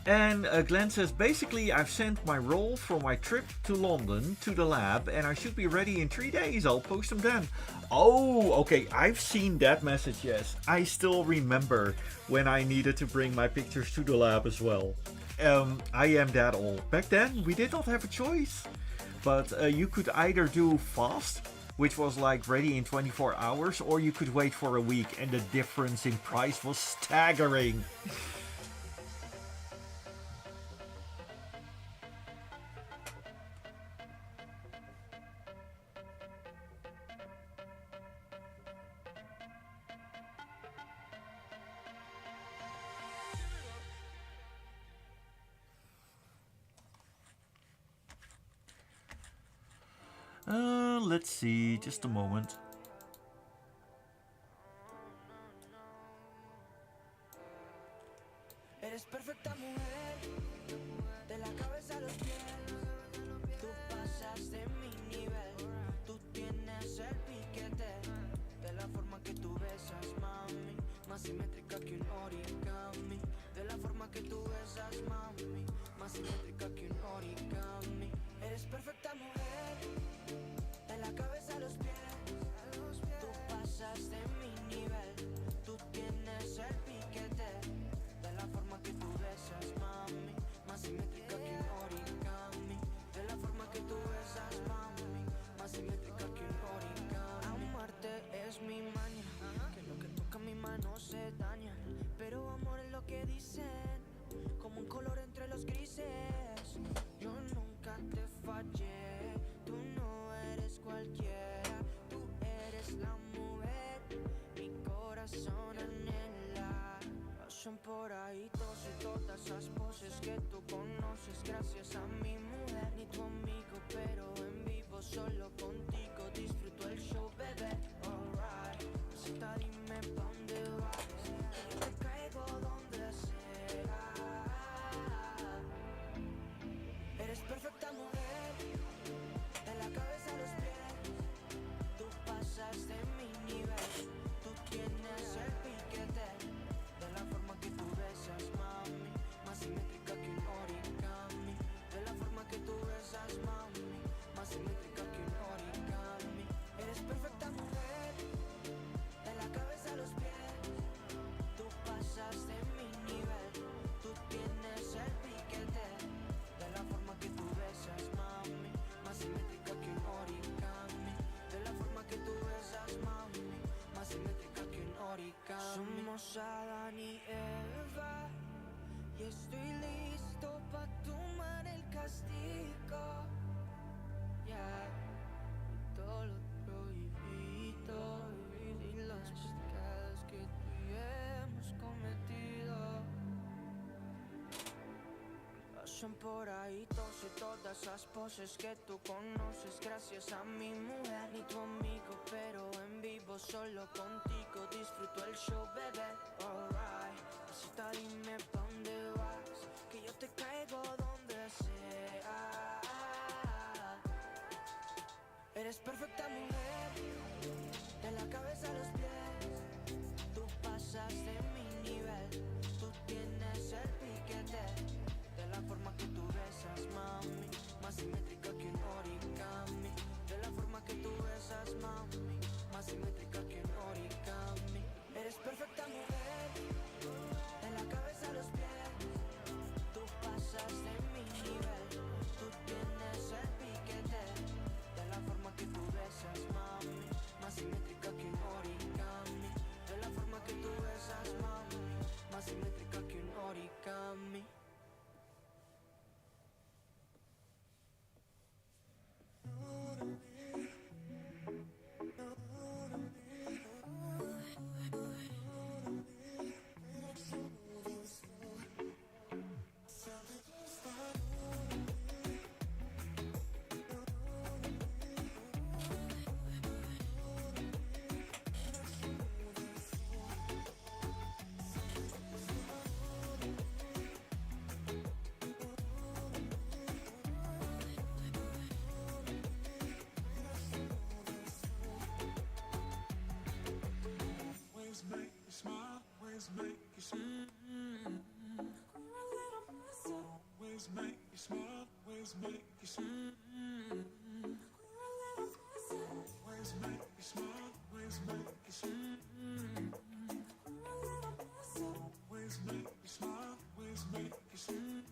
And Glenn says, basically I've sent my roll for my trip to London to the lab and I should be ready in 3 days. I'll post them then. Oh, okay. I've seen that message, yes. I still remember when I needed to bring my pictures to the lab as well. I am that old. Back then, we did not have a choice. But you could either do fast, which was like ready in 24 hours, or you could wait for a week and the difference in price was staggering. Let's see, just a moment. Eres perfecta mujer, de la cabeza a los pies. Tú pasas de mi nivel, tú tienes el piquete. De la forma que tú besas, mami, más simétrica que un origami. De la forma que tú besas, mami, más simétrica que un origami. Eres perfecta mujer, de la cabeza a los pies. ahí tose todas esas poses que tú conoces. Gracias a mi mujer, ni tu amigo, pero en vivo solo contigo disfruto el show, bebé. Alright, cita, dime pa' dónde vas, que yo te caigo donde sea. Eres perfecta mujer, de la cabeza a los pies. Tú pasas de mi nivel, tú tienes el piquete. De la forma que tú besas, mami, más simétrica que un origami. De la forma que tú besas, mami, más simétrica que un origami. Eres perfecta mujer, de la cabeza a los pies. Tú pasas de mi nivel, tú tienes el piquete. De la forma que tú besas, mami, más simétrica que un origami. De la forma que tú besas, mami, más simétrica que un origami. Somos Adán y Eva, y estoy listo pa' tomar el castigo. Yeah, y todo lo prohibido y los pecados que tú y hemos cometido. Pasan por ahí todas esas poses que tú conoces. Gracias a mi mujer, ni tu amigo, pero en vivo solo contigo disfruto el show, bebé. Alright, cita, dime pa' dónde vas, que yo te caigo donde sea. Eres perfecta mujer, de la cabeza a los pies. Tú pasas de mi nivel, tú tienes el piquete. De la forma que tú besas, mami, más simétrica que un origami. De la forma que tú besas, mami, más simétrica que un origami. Eres perfecta mujer, de la cabeza a los pies. Tú pasas de mi nivel, tú tienes el piquete. De la forma que tú besas, mami, más simétrica que un origami. De la forma que tú besas, mami, más simétrica que un origami. Ways make you smile, ways make you smile. Ways make you smile, ways make you smile. Ways make you smile, ways make you smile. Ways make you smile, ways make you smile.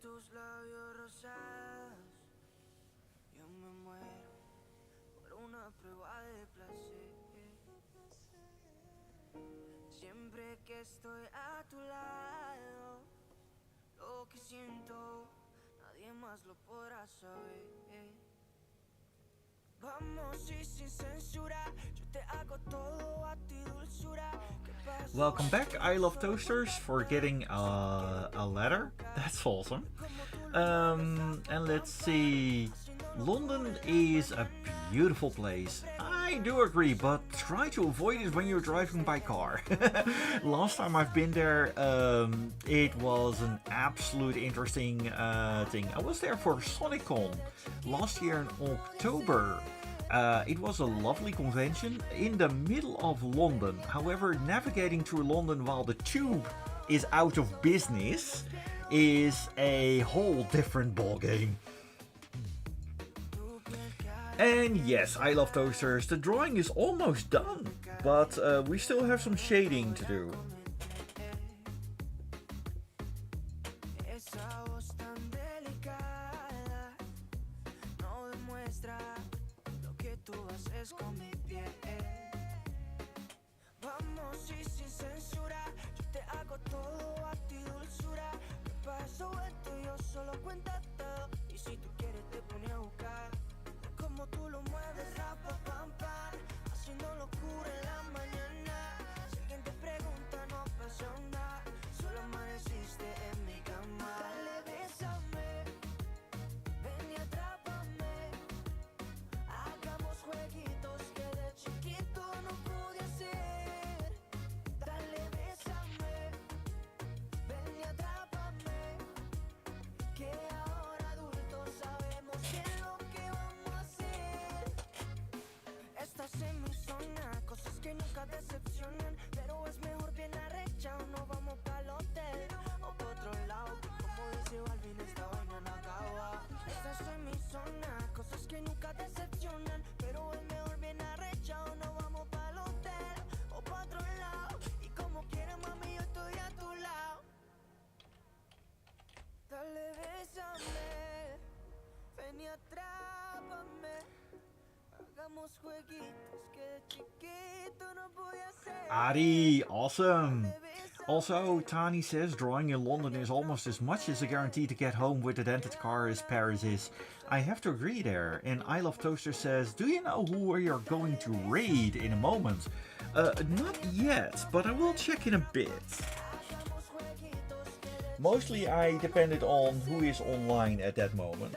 tus labios rosados. Yo me muero por una prueba de placer. Siempre que estoy a tu lado, lo que siento, nadie más lo podrá saber. Vamos y sin censura, yo te hago todo a ti dulzura. Welcome back, I Love Toasters, for getting a letter. That's awesome. And let's see. London is a beautiful place. I do agree, but try to avoid it when you're driving by car. Last time I've been there, it was an absolute interesting thing. I was there for SonicCon last year in October. It was a lovely convention in the middle of London. However, navigating through London while the tube is out of business is a whole different ballgame. And yes, I Love Toasters, the drawing is almost done, but we still have some shading to do. Decepcionan, pero es mejor bien arrechado. No vamos pa'l hotel o pa' otro lado. Como dice Balvin, esta vaina no acaba. Esta es mi zona, cosas que nunca decepcionan, pero es mejor bien arrechado. No vamos pa'l hotel o pa' otro lado. Y como quieras, mami, yo estoy a tu lado. Dale, bésame, ven y atrápame. Hagamos jueguitos que de chiquito no podía hacer. Adi, awesome. Also, Tani says drawing in London is almost as much as a guarantee to get home with a dented car as Paris is. I have to agree there. And I Love Toaster says, do you know who we are going to raid in a moment? Not yet, but I will check in a bit. Mostly I depended on who is online at that moment.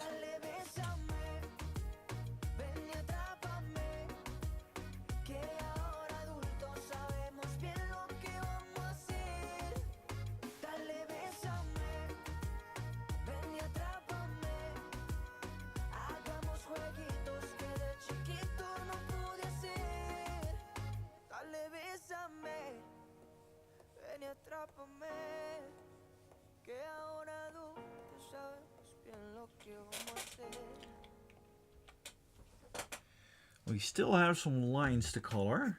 We still have some lines to color.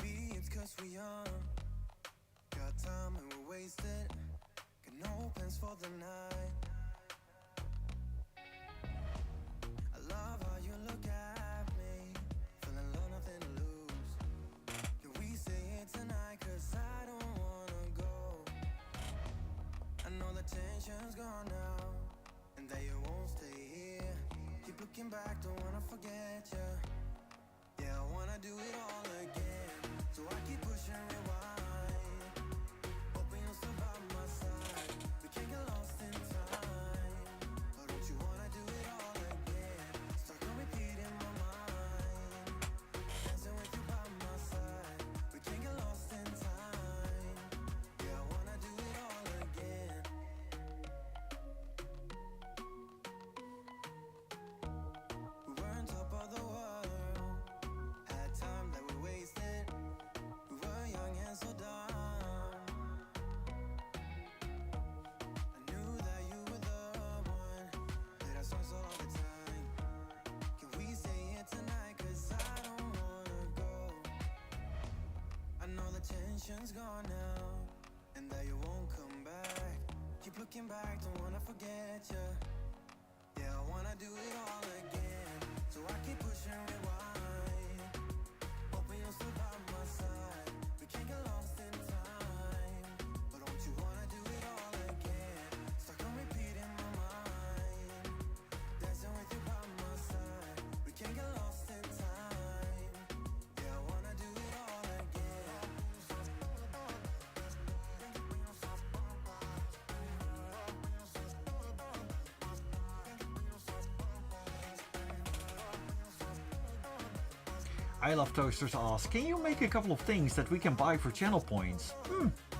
Back, don't wanna forget you. Yeah, I wanna do it all again. So I keep pushing rewind. Hoping you'll still by my side. We can't get lost in time. Oh, don't you wanna do it all again? Stuck on repeat in my mind. Dancing with you by my side. We can't get lost in time. Yeah, I wanna do it all again. We were on top of the world, had time that we wasted. We were young and so dumb. I knew that you were the one, played our songs all the time. Can we stay here tonight? 'Cause I don't wanna go. I know the tension's gone now, and that you won't come back. Keep looking looking back, don't wanna forget ya. Yeah, I wanna do it all again. So I keep pushing rewind. Hoping you'll still by my side. We can't get lost in time. But don't you wanna do it all again? Stuck on repeat in my mind. Dancing with you by my side. We can't get lost in time. Yeah, I wanna do it all again. I Love Toasters asks, can you make a couple of things that we can buy for channel points?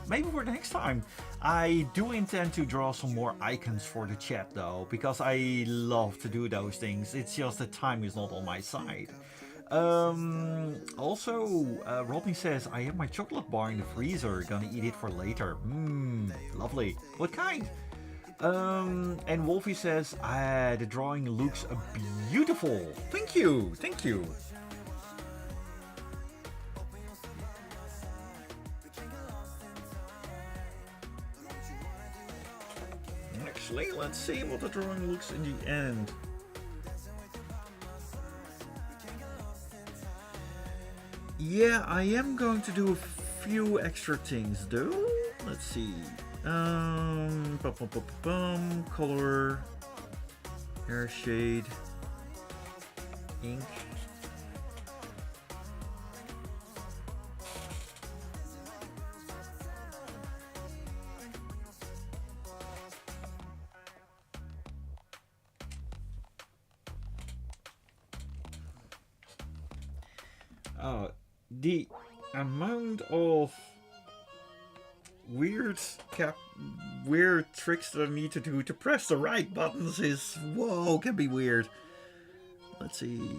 Maybe for next time. I do intend to draw some more icons for the chat though, because I love to do those things. It's just that time is not on my side. Also, Rodney says, I have my chocolate bar in the freezer, gonna eat it for later. Lovely. What kind? And Wolfie says, the drawing looks beautiful. Thank you, thank you. Actually, let's see what the drawing looks in the end. Yeah, I am going to do a few extra things though. Let's see. Color, hair shade, ink. The amount of weird tricks that I need to do to press the right buttons is, whoa, can be weird. Let's see.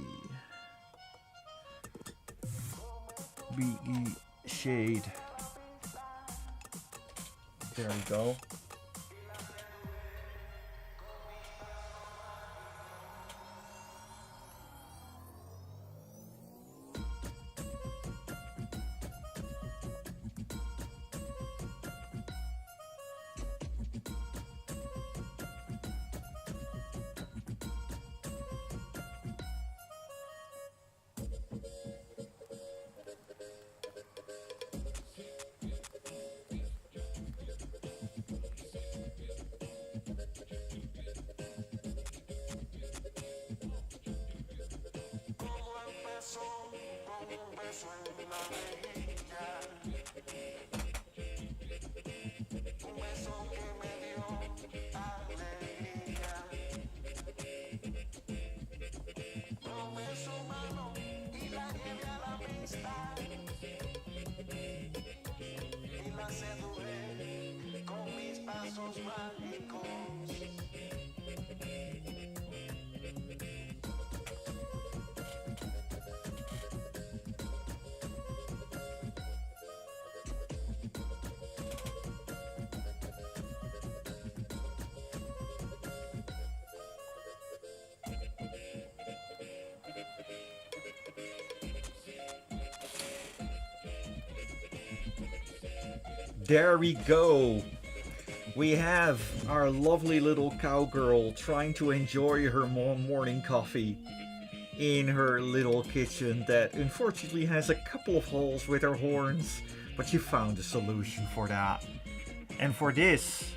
BE shade. There we go. There we go. We have our lovely little cowgirl trying to enjoy her morning coffee in her little kitchen that unfortunately has a couple of holes with her horns, but she found a solution for that. And for this,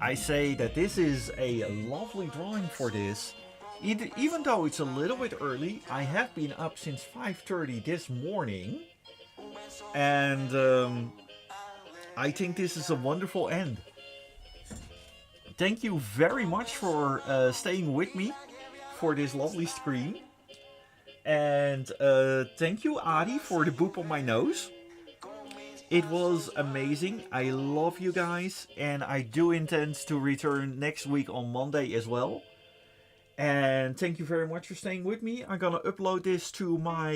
I say that this is a lovely drawing for this. Even though it's a little bit early, I have been up since 5:30 this morning, and I think this is a wonderful end. Thank you very much for staying with me for this lovely stream. And thank you, Adi, for the boop on my nose. It was amazing. I love you guys. And I do intend to return next week on Monday as well. And thank you very much for staying with me. I'm gonna upload this to my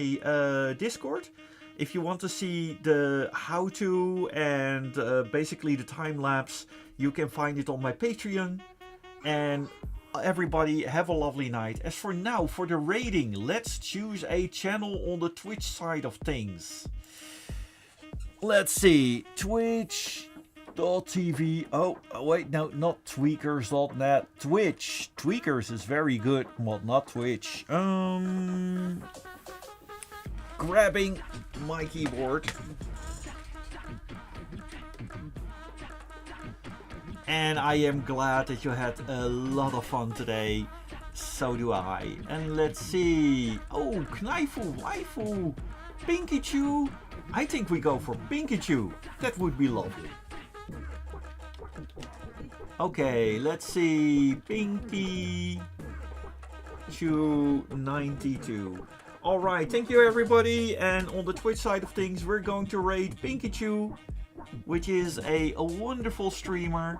Discord. If you want to see the how-to and basically the time-lapse, you can find it on my Patreon. And everybody have a lovely night. As for now, for the rating, let's choose a channel on the Twitch side of things. Let's see, Twitch, Twitch.tv. Oh, wait, no, not tweakers.net. Twitch. Tweakers is very good. Well, not Twitch. Grabbing my keyboard. And I am glad that you had a lot of fun today. So do I. And let's see. Oh, Knifel, Waifu, Pinky-Chew. I think we go for Pinky-Chew. That would be lovely. Okay, let's see. Pinky-Chew 92. Alright, thank you everybody. And on the Twitch side of things, we're going to rate Pinky-Chew, which is a wonderful streamer.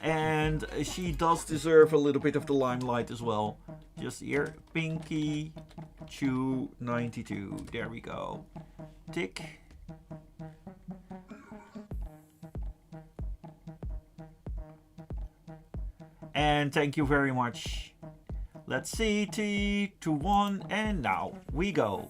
And she does deserve a little bit of the limelight as well. Just here, Pinky-Chew 92. There we go. Tick. And thank you very much. Let's see, 3, 2, 1, and now we go.